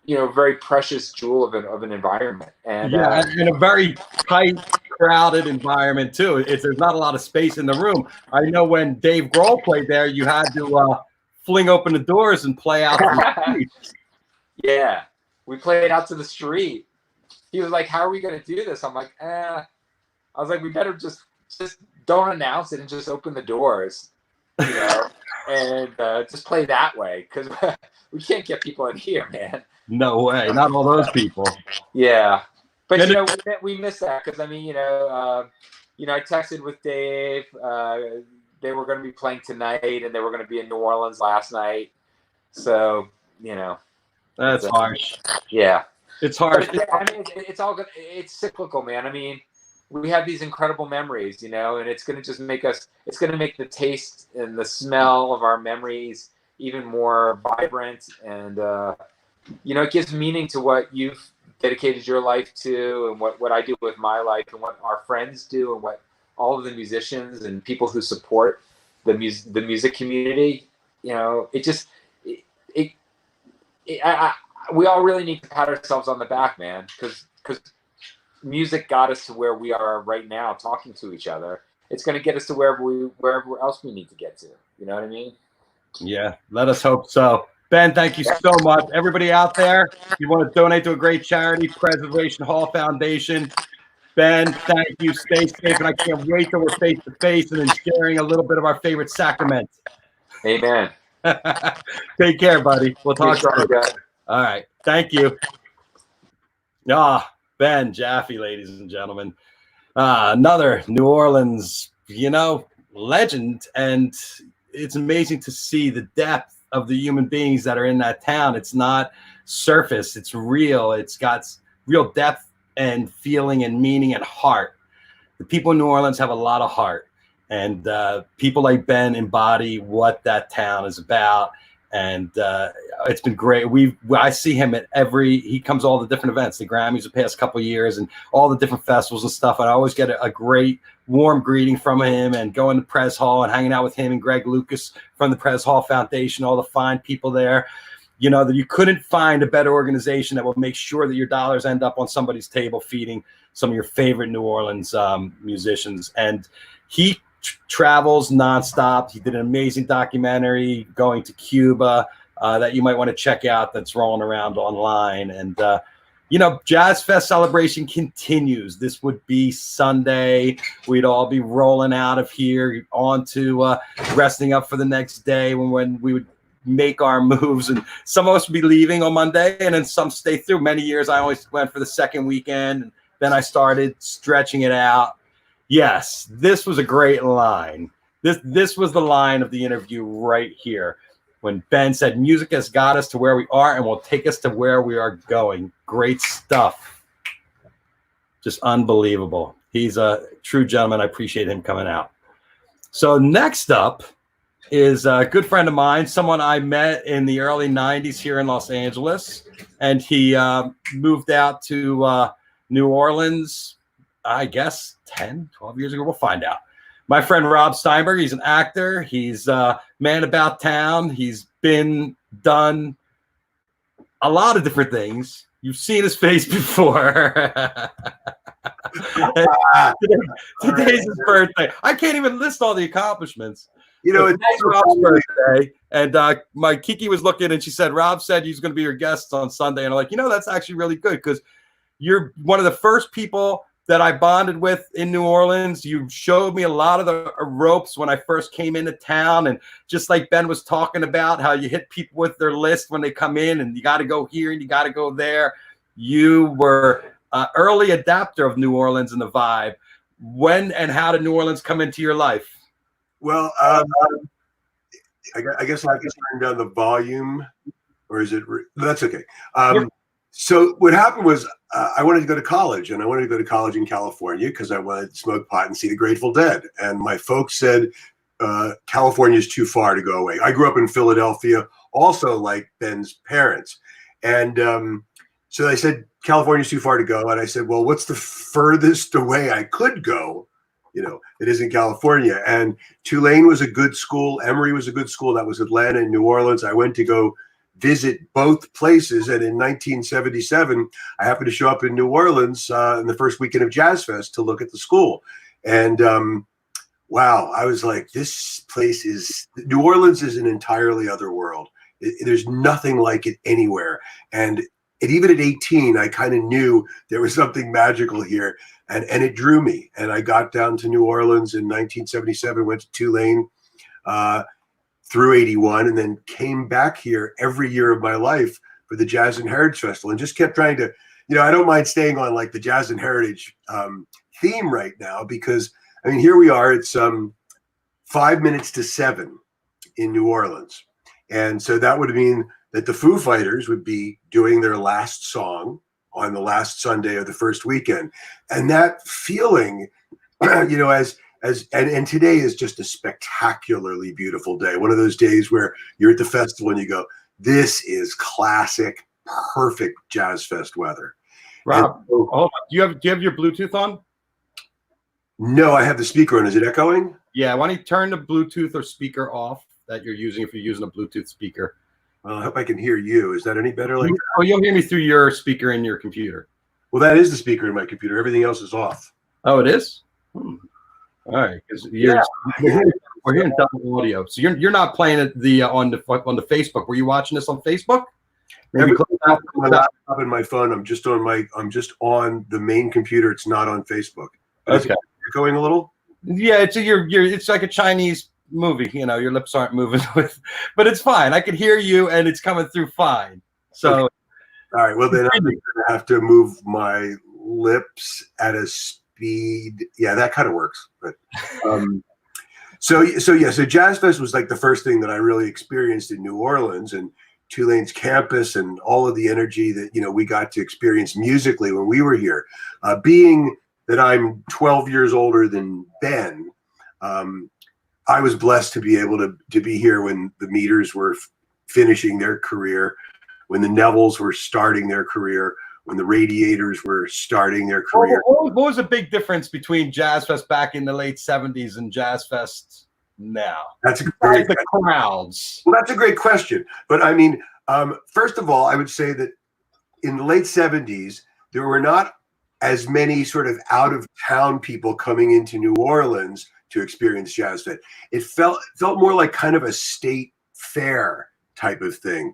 very precious jewel of an environment. And in a very tight, crowded environment too. There's not a lot of space in the room. I know when Dave Grohl played there, you had to fling open the doors and play out to the street. Yeah, we played out to the street. He was like, "How are we going to do this?" I'm like, I was like, "We better just don't announce it and just open the doors, and just play that way because we can't get people in here, man." No way, not all those people. Yeah, but we miss that because I mean, I texted with Dave. They were going to be playing tonight, and they were going to be in New Orleans last night. So that's harsh. Yeah, it's harsh. I mean, it's all good. It's cyclical, man. I mean, we have these incredible memories, and it's going to just make us. It's going to make the taste and the smell of our memories even more vibrant, and it gives meaning to what you've dedicated your life to, and what I do with my life, and what our friends do, and what all of the musicians and people who support the music community. We all really need to pat ourselves on the back, man, because music got us to where we are right now, talking to each other. It's going to get us to wherever else we need to get to. You know what I mean? Yeah, let us hope so. Ben, thank you so much. Everybody out there, if you want to donate to a great charity, Preservation Hall Foundation. Ben, thank you. Stay safe, and I can't wait till we're face to face and then sharing a little bit of our favorite sacraments. Amen. Take care, buddy. We'll talk soon. All right. Thank you. Ben Jaffe, ladies and gentlemen. Another New Orleans, legend. And it's amazing to see the depth of the human beings that are in that town. It's not surface. It's real. It's got real depth and feeling and meaning and heart. The people in New Orleans have a lot of heart. And people like Ben embody what that town is about. And it's been great. I see him at he comes to all the different events, the Grammys the past couple of years and all the different festivals and stuff. And I always get a great warm greeting from him, and going to Pres Hall and hanging out with him and Greg Lucas from the Pres Hall Foundation, all the fine people there. That you couldn't find a better organization that will make sure that your dollars end up on somebody's table feeding some of your favorite New Orleans musicians. And he travels nonstop. He did an amazing documentary going to Cuba that you might want to check out, that's rolling around online. And Jazzfest Celebration continues. This would be Sunday. We'd all be rolling out of here on to resting up for the next day when we would make our moves, and some of us would be leaving on Monday, and then some stay through. Many years I always went for the second weekend, and then I started stretching it out. Yes, this was a great line. This was the line of the interview right here when Ben said, "Music has got us to where we are and will take us to where we are going." Great stuff. Just unbelievable. He's a true gentleman. I appreciate him coming out. So next up is a good friend of mine, someone I met in the early 90s here in Los Angeles. And he moved out to New Orleans, I guess 10, 12 years ago. We'll find out. My friend Rob Steinberg, he's an actor. He's a man about town. He's done a lot of different things. You've seen his face before. Today's his birthday. I can't even list all the accomplishments. It's Rob's birthday, and my Kiki was looking, and she said, Rob said he's going to be your guest on Sunday. And I'm like, that's actually really good, because you're one of the first people that I bonded with in New Orleans. You showed me a lot of the ropes when I first came into town. And just like Ben was talking about how you hit people with their list when they come in, and you got to go here and you got to go there. You were an early adapter of New Orleans and the vibe. When and how did New Orleans come into your life? Well, I guess I can turn down the volume, or is it? That's okay. So what happened was I wanted to go to college, and I wanted to go to college in California because I wanted to smoke pot and see the Grateful Dead. And my folks said, California is too far to go away. I grew up in Philadelphia, also like Ben's parents. And so they said, California's too far to go. And I said, well, what's the furthest away I could go? You know, it isn't California. And Tulane was a good school. Emory was a good school. That was Atlanta and New Orleans. I went to go visit both places. And in 1977, I happened to show up in New Orleans in the first weekend of Jazzfest to look at the school. And wow, I was like, this place is, New Orleans is an entirely other world. There's nothing like it anywhere. And even at 18, I kind of knew there was something magical here. And it drew me. And I got down to New Orleans in 1977, went to Tulane through 81, and then came back here every year of my life for the Jazz and Heritage Festival, and just kept trying to, you know, I don't mind staying on like the Jazz and Heritage theme right now, because I mean, here we are, it's 5 minutes to 7 in New Orleans. And so that would mean that the Foo Fighters would be doing their last song on the last Sunday of the first weekend. And that feeling, you know, and today is just a spectacularly beautiful day. One of those days where you're at the festival and you go, this is classic, perfect Jazz Fest weather. Rob, hold on. Do you have your Bluetooth on? No, I have the speaker on. Is it echoing? Yeah, why don't you turn the Bluetooth or speaker off that you're using if you're using a Bluetooth speaker? I hope I can hear you. Is that any better? Like, oh, you'll hear me through your speaker in your computer. Well, that is the speaker in my computer. Everything else is off. Oh, it is? All right, because we're hearing double audio. So you're not playing it on the Facebook. Were you watching this on Facebook? Maybe my laptop and my phone. I'm just on the main computer. It's not on Facebook. Okay. You're going a little? Yeah, it's like a Chinese movie. You know, your lips aren't moving but it's fine. I can hear you, and it's coming through fine. So, okay. All right. Well, then I'm going to have to move my lips at a speed. Yeah, that kind of works. But so Jazzfest was like the first thing that I really experienced in New Orleans, and Tulane's campus and all of the energy that, you know, we got to experience musically when we were here. Being that I'm 12 years older than Ben, I was blessed to be able to be here when the Meters were finishing their career, when the Nevilles were starting their career, when the Radiators were starting their career. What was the big difference between Jazzfest back in the late 70s and Jazzfest now? That's a great the crowds. Well, that's a great question. But I mean, first of all, I would say that in the late 70s, there were not as many sort of out of town people coming into New Orleans to experience Jazzfest. It felt more like kind of a state fair type of thing.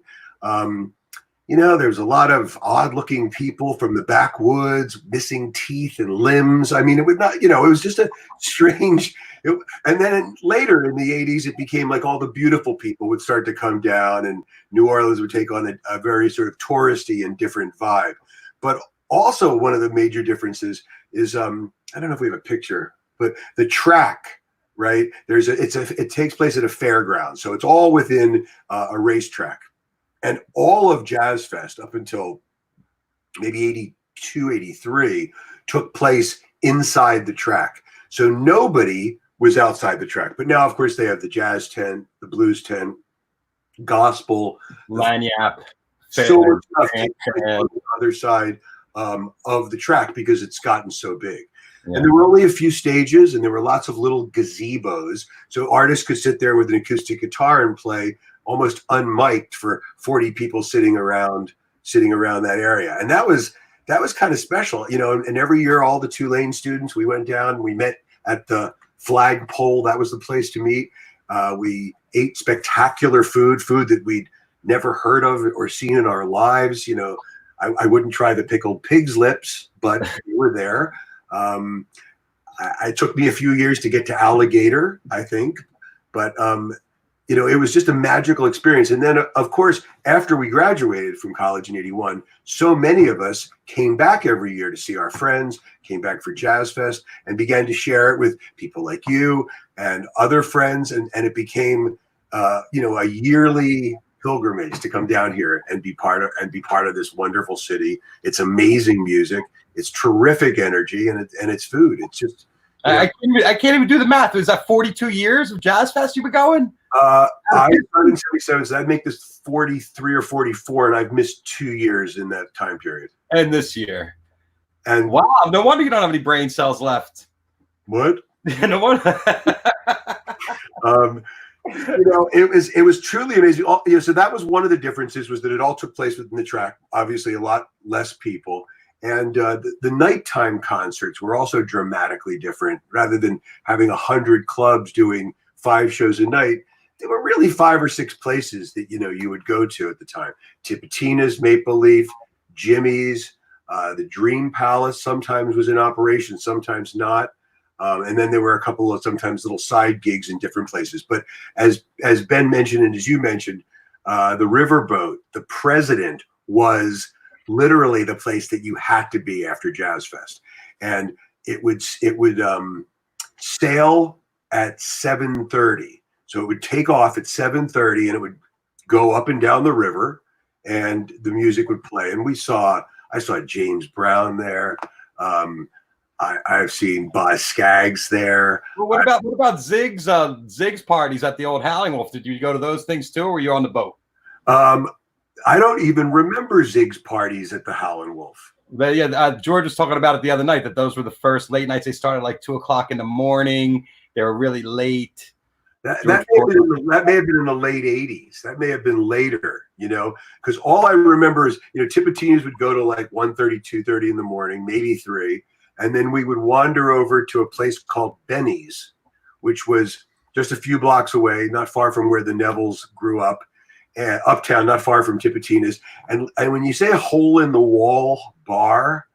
You know, there was a lot of odd looking people from the backwoods, missing teeth and limbs. I mean, it would not, you know, it was just a strange, and then later in the 80s, it became like all the beautiful people would start to come down, and New Orleans would take on a very sort of touristy and different vibe. But also one of the major differences is, I don't know if we have a picture, but the track, right? It takes place at a fairground. So it's all within a racetrack. And all of Jazzfest up until maybe 82, 83 took place inside the track. So nobody was outside the track. But now, of course, they have the jazz tent, the blues tent, gospel, lanyap, so much stuff on the other side of the track because it's gotten so big. Yeah. And there were only a few stages, and there were lots of little gazebos. So artists could sit there with an acoustic guitar and play almost unmiked for 40 people sitting around that area. And that was kind of special, you know. And every year, all the Tulane students, we went down, we met at the flagpole. That was the place to meet. We ate spectacular food that we'd never heard of or seen in our lives. You know, I wouldn't try the pickled pig's lips, but they were there. It took me a few years to get to alligator, I think, but you know, it was just a magical experience. And then, of course, after we graduated from college in 81, so many of us came back every year to see our friends, came back for Jazzfest, and began to share it with people like you and other friends. And it became, you know, a yearly pilgrimage to come down here and be part of this wonderful city. It's amazing music. It's terrific energy, and it's food. It's just. I can't even do the math. Is that 42 years of Jazz Fest you've been going? I started in 77, so I'd make this 43 or 44, and I've missed 2 years in that time period. And this year. And wow, no wonder you don't have any brain cells left. What? No wonder. It was truly amazing. So that was one of the differences, was that it all took place within the track. Obviously, a lot less people. And the nighttime concerts were also dramatically different. Rather than having 100 clubs doing 5 shows a night, there were really 5 or 6 places that you would go to at the time. Tipitina's, Maple Leaf, Jimmy's, the Dream Palace sometimes was in operation, sometimes not. And then there were a couple of sometimes little side gigs in different places. But as Ben mentioned, and as you mentioned, the Riverboat, the President, was literally the place that you had to be after Jazz Fest. And it would sail at 7:30. So it would take off at 7:30, and it would go up and down the river, and the music would play. And I saw James Brown there. I've seen Boz Scaggs there. Well, what about Zig's parties at the old Howling Wolf? Did you go to those things too, or were you on the boat? I don't even remember Zig's parties at the Howling Wolf. But yeah, George was talking about it the other night, that those were the first late nights. They started like 2 o'clock in the morning. They were really late. That may have been in the late 80s. That may have been later, because all I remember is, Tipitina's would go to like 1:30, 2:30 in the morning, maybe 3. And then we would wander over to a place called Benny's, which was just a few blocks away, not far from where the Nevilles grew up, uptown, not far from Tipitina's. And when you say a hole-in-the-wall bar,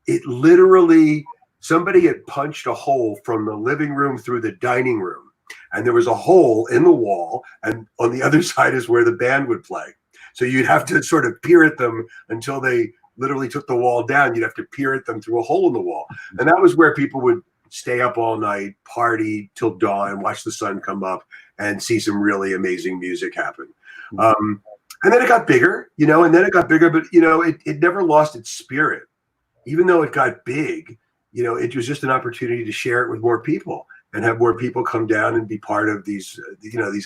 it literally, somebody had punched a hole from the living room through the dining room. And there was a hole in the wall, and on the other side is where the band would play. So you'd have to sort of peer at them until they literally took the wall down. You'd have to peer at them through a hole in the wall. And that was where people would stay up all night, party till dawn, watch the sun come up, and see some really amazing music happen. And then it got bigger, but it never lost its spirit. Even though it got big, it was just an opportunity to share it with more people and have more people come down and be part of these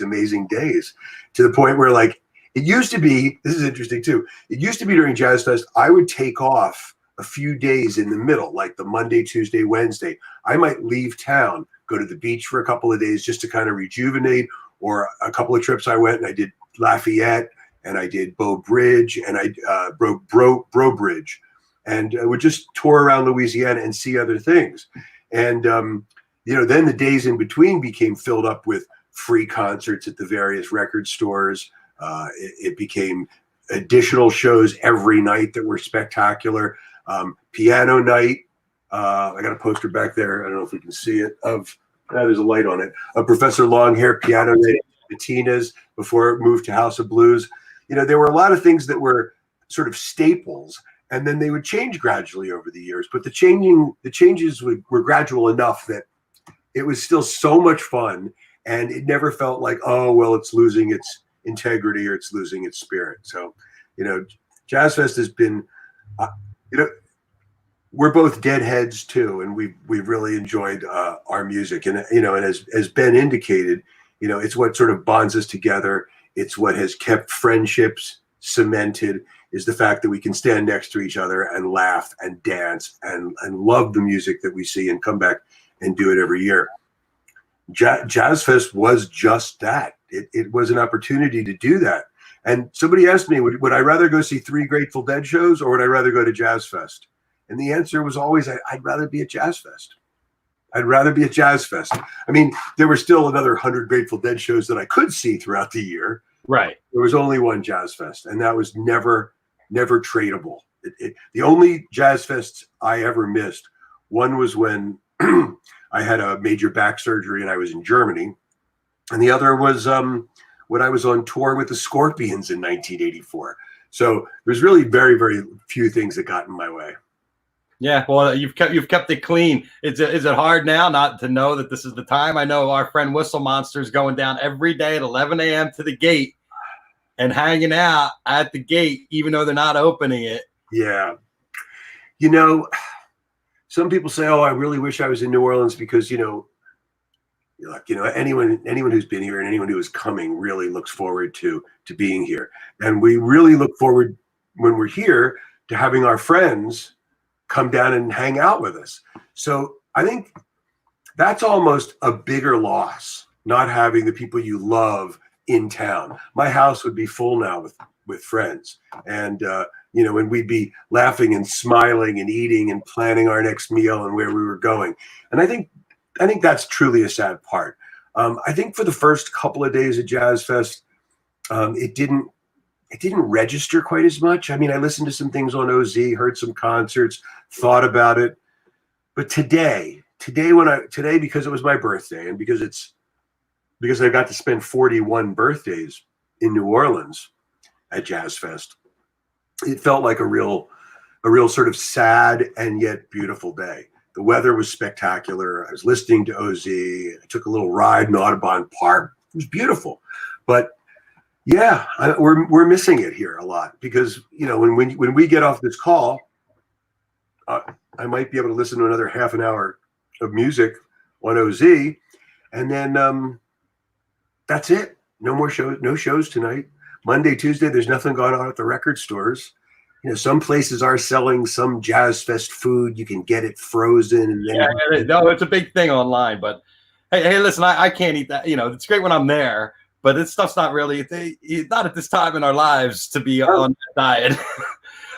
amazing days, to the point where, like, it used to be, this is interesting too, it used to be during Jazz Fest, I would take off a few days in the middle, like the Monday, Tuesday, Wednesday. I might leave town, go to the beach for a couple of days just to kind of rejuvenate, or a couple of trips I went and I did Lafayette, and I did Bow Bridge, and I Bro Bridge, and I would just tour around Louisiana and see other things. And, then the days in between became filled up with free concerts at the various record stores. It became additional shows every night that were spectacular. Piano night. I got a poster back there. I don't know if we can see it. There's a light on it. Professor Longhair piano night at Tina's before it moved to House of Blues. There were a lot of things that were sort of staples, and then they would change gradually over the years. But the changes were gradual enough that it was still so much fun, and it never felt like, oh, well, it's losing its integrity or it's losing its spirit. So, Jazz Fest has been, we're both deadheads too, and we've really enjoyed our music. And and as Ben indicated, it's what sort of bonds us together. It's what has kept friendships cemented, is the fact that we can stand next to each other and laugh and dance and love the music that we see and come back and do it every year. Jazz Fest was just that. It was an opportunity to do that. And somebody asked me, would I rather go see 3 Grateful Dead shows, or would I rather go to Jazz Fest? And the answer was always, I'd rather be at Jazz Fest. I'd rather be at Jazz Fest. I mean, there were still another 100 Grateful Dead shows that I could see throughout the year. Right. There was only one Jazz Fest, and that was never tradable. The only Jazz Fests I ever missed, one was when I had a major back surgery and I was in Germany. And the other was when I was on tour with the Scorpions in 1984. So there's really very, very few things that got in my way. Yeah, well, you've kept it clean. Is it hard now not to know that this is the time? I know our friend Whistle Monster is going down every day at 11 a.m. to the gate, and hanging out at the gate, even though they're not opening it. Yeah. Some people say, "Oh, I really wish I was in New Orleans," because anyone who's been here and anyone who is coming really looks forward to being here, and we really look forward when we're here to having our friends come down and hang out with us. So I think that's almost a bigger loss, not having the people you love in town. My house would be full now with friends, and and we'd be laughing and smiling and eating and planning our next meal and where we were going. And I think that's truly a sad part. I think for the first couple of days at Jazz Fest, it didn't register quite as much. I mean, I listened to some things on OZ, heard some concerts, thought about it. But today, because it was my birthday and because I got to spend 41 birthdays in New Orleans at Jazz Fest, it felt like a real sort of sad and yet beautiful day. The weather was spectacular. I was listening to OZ. I took a little ride in Audubon Park. It was beautiful. But yeah, we're missing it here a lot because, when we get off this call, I might be able to listen to another half an hour of music on OZ, and then that's it. No more shows. No shows tonight. Monday, Tuesday, there's nothing going on at the record stores. Some places are selling some Jazz Fest food. You can get it frozen. And no, it's a big thing online. But hey, listen, I can't eat that. It's great when I'm there, but this stuff's not really not at this time in our lives to be on that diet.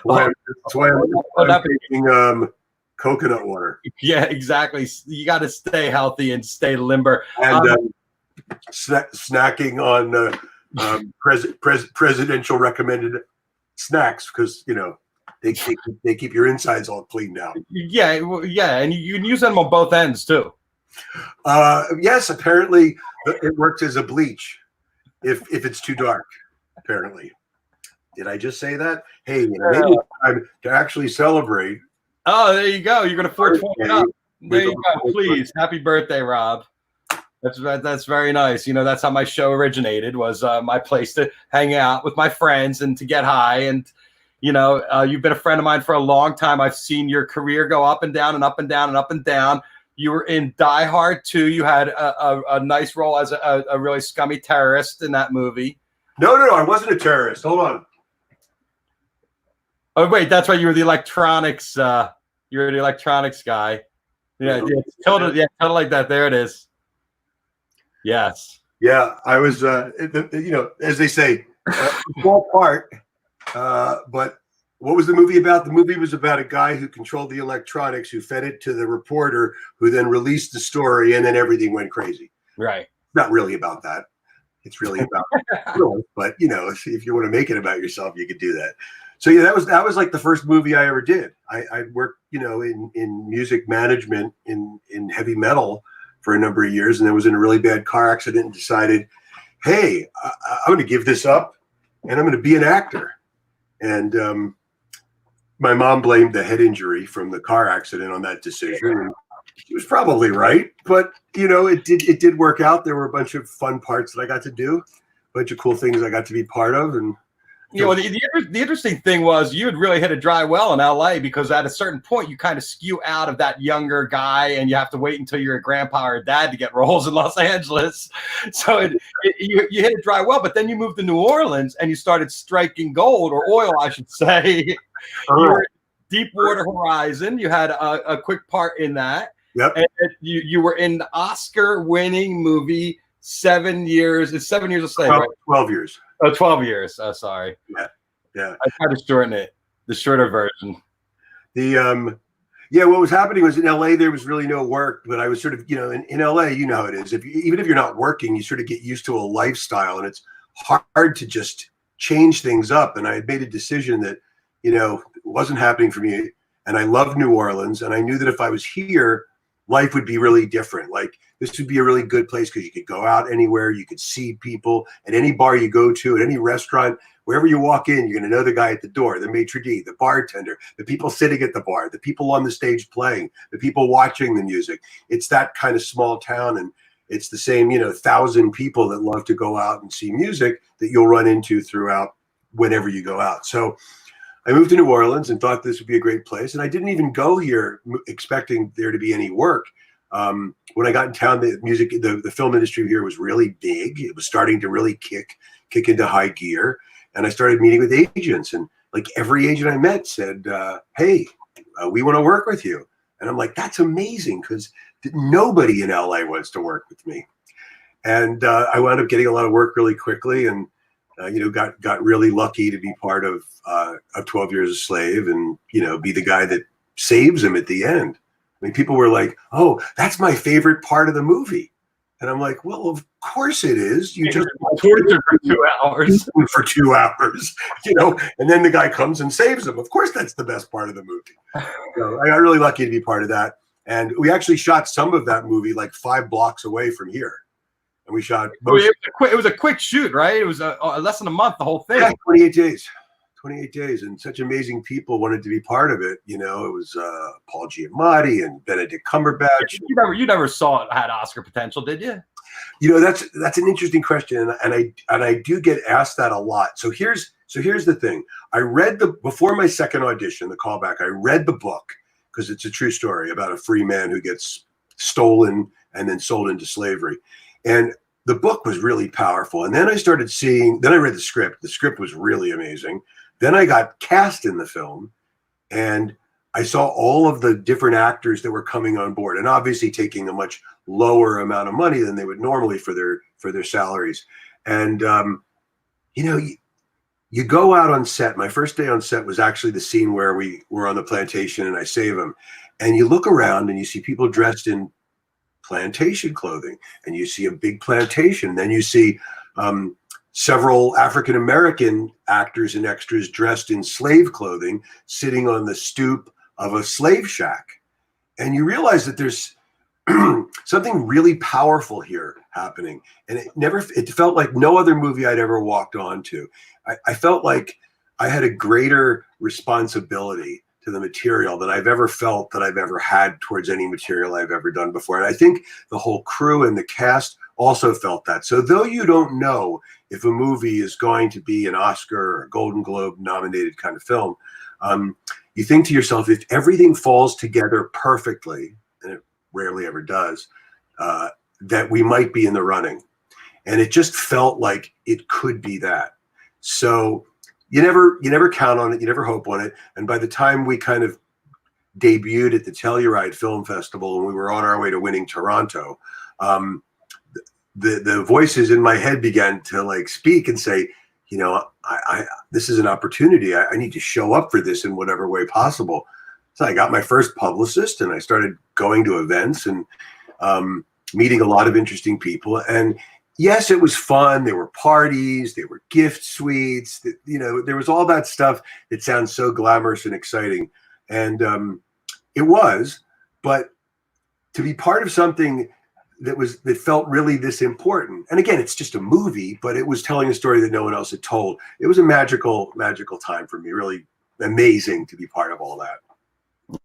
That's why I'm drinking coconut water. Yeah, exactly. You got to stay healthy and stay limber. And snacking on presidential recommended snacks because they keep your insides all cleaned out. Yeah, and you can use them on both ends too. Yes, apparently it works as a bleach if it's too dark. Apparently, did I just say that? Hey, maybe it's time to actually celebrate. Oh, there you go. You're gonna 420 up. There you go. Please, happy birthday, Rob. That's very nice. That's how my show originated, was my place to hang out with my friends and to get high. And, you've been a friend of mine for a long time. I've seen your career go up and down and up and down and up and down. You were in Die Hard 2. You had a nice role as a really scummy terrorist in that movie. No, I wasn't a terrorist. Hold on. Oh, wait, that's right. You were the electronics. You were the electronics guy. Yeah, totally like that. There it is. Yes. Yeah, I was, as they say, a small part. But what was the movie about? The movie was about a guy who controlled the electronics, who fed it to the reporter, who then released the story, and then everything went crazy. Right. Not really about that. It's really about, but if you want to make it about yourself, you could do that. So yeah, that was like the first movie I ever did. I worked, in music management in heavy metal for a number of years, and then was in a really bad car accident and decided, hey, I'm going to give this up and I'm going to be an actor. And my mom blamed the head injury from the car accident on that decision. And she was probably right, but it did work out. There were a bunch of fun parts that I got to do, a bunch of cool things I got to be part of. And the interesting thing was you had really hit a dry well in LA, because at a certain point you kind of skew out of that younger guy and you have to wait until you're a grandpa or a dad to get roles in Los Angeles. So you hit a dry well, but then you moved to New Orleans and you started striking gold, or oil, I should say. You were Deepwater Horizon. You had a quick part in that. Yep. And you were in the Oscar-winning movie 7 Years. It's 7 Years a Slave, right? 12 years. Oh, 12 years. Oh, sorry. Yeah. I tried to shorten it, the shorter version. What was happening was in LA, there was really no work, but I was sort of, in LA, how it is. Even if you're not working, you sort of get used to a lifestyle, and it's hard to just change things up. And I had made a decision that, it wasn't happening for me. And I love New Orleans. And I knew that if I was here, life would be really different. Like, this would be a really good place because you could go out anywhere, you could see people at any bar you go to, at any restaurant, wherever you walk in, you're going to know the guy at the door, the maitre d', the bartender, the people sitting at the bar, the people on the stage playing, the people watching the music. It's that kind of small town, and It's the same, 1,000 people that love to go out and see music that you'll run into throughout whenever you go out. So I moved to New Orleans and thought this would be a great place. And I didn't even go here expecting there to be any work. When I got in town, the film industry here was really big. It was starting to really kick into high gear. And I started meeting with agents, and like every agent I met said, hey, we want to work with you. And I'm like, that's amazing, because nobody in LA wants to work with me. And I wound up getting a lot of work really quickly, and got really lucky to be part of 12 Years a Slave, and be the guy that saves him at the end. I mean, people were like, "Oh, that's my favorite part of the movie," and I'm like, "Well, of course it is. You just tortured for 2 hours. For 2 hours, and then the guy comes and saves him. Of course, that's the best part of the movie." So I got really lucky to be part of that, and we actually shot some of that movie like 5 blocks away from here. And we shot. It was a quick shoot, right? It was less than a month, the whole thing. Yeah, 28 days. 28 days, and such amazing people wanted to be part of it. It was Paul Giamatti and Benedict Cumberbatch. You never saw it had Oscar potential, did you? That's an interesting question, and I do get asked that a lot. So here's the thing. I read before my second audition, the callback. I read the book because it's a true story about a free man who gets stolen and then sold into slavery, and the book was really powerful. And then I started seeing. Then I read the script. The script was really amazing. Then I got cast in the film, and I saw all of the different actors that were coming on board, and obviously taking a much lower amount of money than they would normally for their salaries. And you go out on set. My first day on set was actually the scene where we were on the plantation, and I save them. And you look around and you see people dressed in plantation clothing, and you see a big plantation. Then you see several African-American actors and extras dressed in slave clothing sitting on the stoop of a slave shack. And you realize that there's something really powerful here happening. And it felt like no other movie I'd ever walked onto. I felt like I had a greater responsibility to the material than I've ever felt that I've ever had towards any material I've ever done before. And I think the whole crew and the cast also felt that. So though you don't know if a movie is going to be an Oscar or a Golden Globe nominated kind of film, you think to yourself, if everything falls together perfectly, and it rarely ever does, that we might be in the running. And it just felt like it could be that. So you never count on it, you never hope on it. And by the time we kind of debuted at the Telluride Film Festival and we were on our way to winning Toronto, the voices in my head began to like speak and say, I this is an opportunity. I need to show up for this in whatever way possible. So I got my first publicist, and I started going to events and meeting a lot of interesting people. And yes, it was fun. There were parties, there were gift suites, there was all that stuff that sounds so glamorous and exciting. And it was, but to be part of something that felt really this important. And again, it's just a movie, but it was telling a story that no one else had told. It was a magical time for me. Really amazing to be part of all that.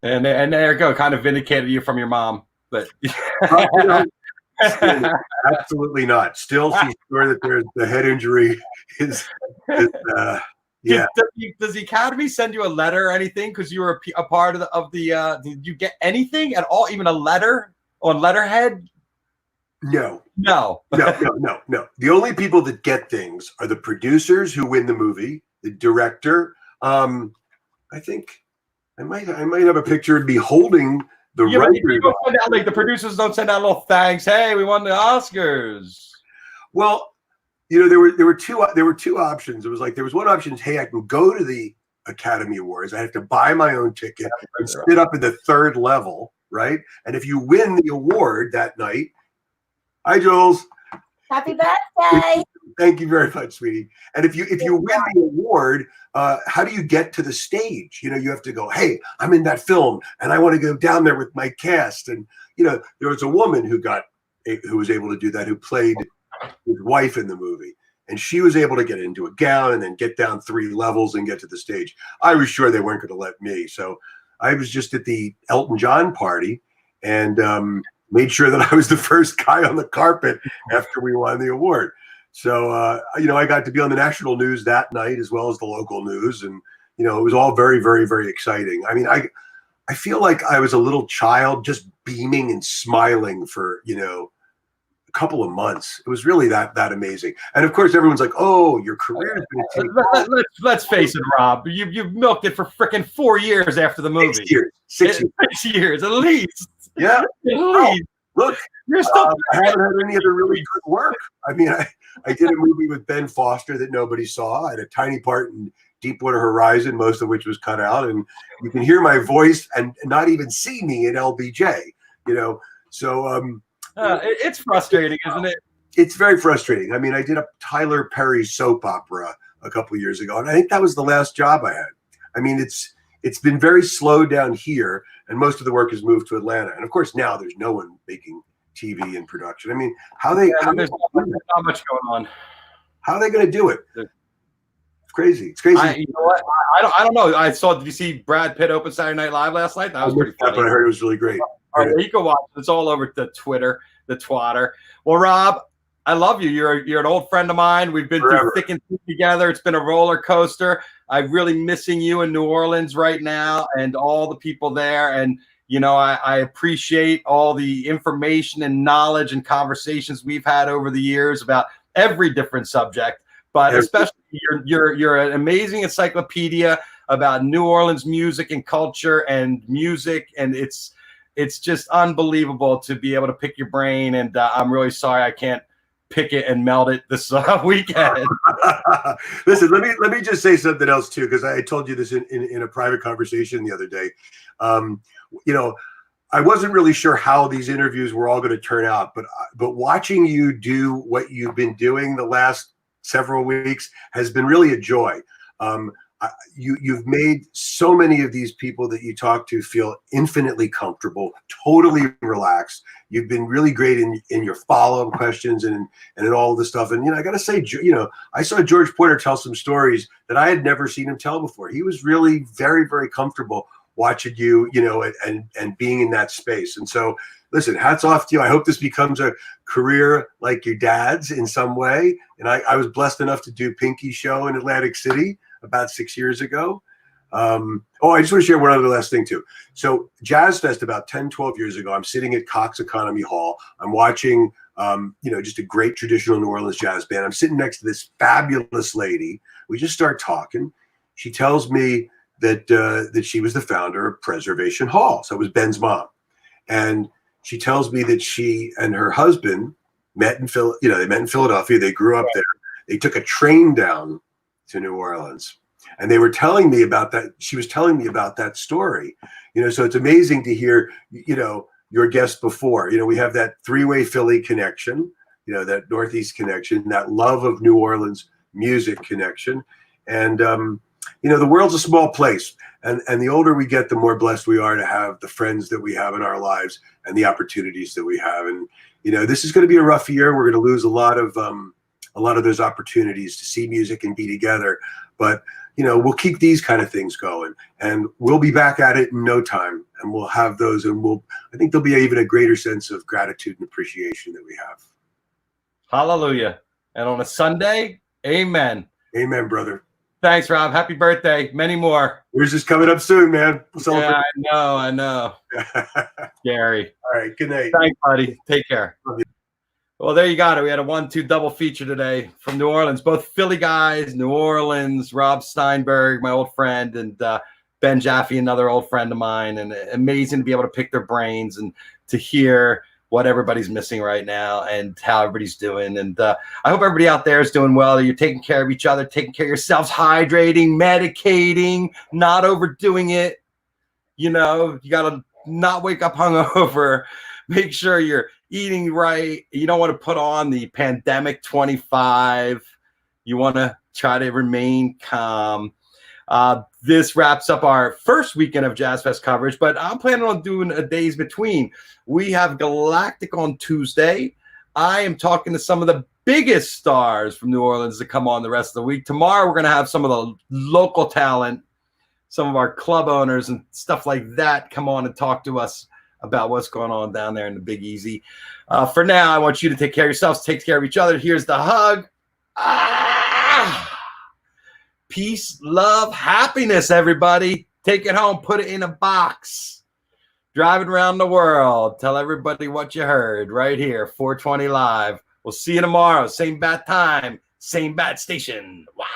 And there you go, kind of vindicated you from your mom. But absolutely not. Still, she's sure that there's the head injury is yeah. Does the Academy send you a letter or anything because you were a part of the? Did you get anything at all? Even a letter on letterhead? No. No. The only people that get things are the producers who win the movie, the director. I think I might have a picture of me holding the writer. You don't send out, like, the producers don't send out little thanks. Hey, we won the Oscars. Well, there were two options. It was like there was one option. Hey, I can go to the Academy Awards. I have to buy my own ticket and sit up at the third level, right? And if you win the award that night. Hi, Jules. Happy birthday. Thank you very much, sweetie. And if you win the award, how do you get to the stage? You have to go, hey, I'm in that film and I want to go down there with my cast. And, there was a woman who was able to do that, who played his wife in the movie. And she was able to get into a gown and then get down 3 levels and get to the stage. I was sure they weren't going to let me. So I was just at the Elton John party, and made sure that I was the first guy on the carpet after we won the award. So, I got to be on the national news that night as well as the local news. And, it was all very, very, very exciting. I mean, I feel like I was a little child just beaming and smiling for, a couple of months. It was really that amazing. And of course, everyone's like, "Oh, your career is going to take off." Let's face it, Rob. You've milked it for freaking 4 years after the movie. 6 years. 6 years. 6 years, at least. Yeah. At least. Look, You're still I haven't had any other really good work. I mean, I did a movie with Ben Foster that nobody saw. I had a tiny part in Deepwater Horizon, most of which was cut out, and you can hear my voice and not even see me in LBJ. So it's frustrating, isn't it? It's very frustrating. I mean, I did a Tyler Perry soap opera a couple of years ago, and I think that was the last job I had. I mean, it's been very slow down here, and most of the work has moved to Atlanta. And of course, now there's no one making TV and production. I mean, there's not much going on. How are they going to do it? It's crazy. It's crazy. You know what? I don't know. Did you see Brad Pitt open Saturday Night Live last night? That was pretty funny. But I heard it was really great. All right, you can watch it. It's all over the Twitter, the twatter. Well, Rob, I love you. You're an old friend of mine. We've been through thick and thin together. It's been a roller coaster. I'm really missing you in New Orleans right now and all the people there. And, I appreciate all the information and knowledge and conversations we've had over the years about every different subject. But especially you're an amazing encyclopedia about New Orleans music and culture and music. And it's just unbelievable to be able to pick your brain. And I'm really sorry I can't pick it and meld it this weekend. Listen, let me just say something else too, because I told you this in a private conversation the other day. I wasn't really sure how these interviews were all going to turn out, but watching you do what you've been doing the last several weeks has been really a joy. You've made so many of these people that you talk to feel infinitely comfortable, totally relaxed. You've been really great in your follow-up questions and in all of this stuff. And, I got to say, I saw George Porter tell some stories that I had never seen him tell before. He was really very, very comfortable watching you, and being in that space. And so, listen, hats off to you. I hope this becomes a career like your dad's in some way. And I was blessed enough to do Pinky's show in Atlantic City about 6 years ago. I just want to share one other last thing too. So Jazzfest about 10, 12 years ago, I'm sitting at Cox Economy Hall. I'm watching, just a great traditional New Orleans jazz band. I'm sitting next to this fabulous lady. We just start talking. She tells me that she was the founder of Preservation Hall. So it was Ben's mom. And she tells me that she and her husband met in Philadelphia. They grew up there. They took a train down to New Orleans. And they were telling me about that. She was telling me about that story. So it's amazing to hear, your guest before. We have that three-way Philly connection, that Northeast connection, that love of New Orleans music connection. And, the world's a small place. And the older we get, the more blessed we are to have the friends that we have in our lives and the opportunities that we have. And, this is going to be a rough year. We're going to lose a lot of those opportunities to see music and be together. But, we'll keep these kind of things going, and we'll be back at it in no time, and we'll have those, and I think there'll be even a greater sense of gratitude and appreciation that we have. Hallelujah. And on a Sunday, amen. Amen, brother. Thanks, Rob. Happy birthday. Many more. Yours is coming up soon, man. Yeah, I know. Scary. All right. Good night. Thanks, buddy. Take care. Well, there you got it. We had a 1-2 double feature today from New Orleans. Both Philly guys, New Orleans, Rob Steinberg, my old friend, and Ben Jaffe, another old friend of mine. And amazing to be able to pick their brains and to hear what everybody's missing right now and how everybody's doing. And I hope everybody out there is doing well. You're taking care of each other, taking care of yourselves, hydrating, medicating, not overdoing it. You got to not wake up hungover. Make sure you're eating right. You don't want to put on the pandemic 25. You want to try to remain calm. This wraps up our first weekend of Jazzfest coverage, but I'm planning on doing a days between. We have Galactic on Tuesday. I am talking to some of the biggest stars from New Orleans to come on the rest of the week. Tomorrow, we're going to have some of the local talent, some of our club owners and stuff like that come on and talk to us about what's going on down there in the Big Easy. For now, I want you to take care of yourselves, take care of each other. Here's the hug. Peace, love, happiness, everybody. Take it home, put it in a box. Driving around the world. Tell everybody what you heard right here, 420 Live. We'll see you tomorrow. Same bat time, same bat station. Wow.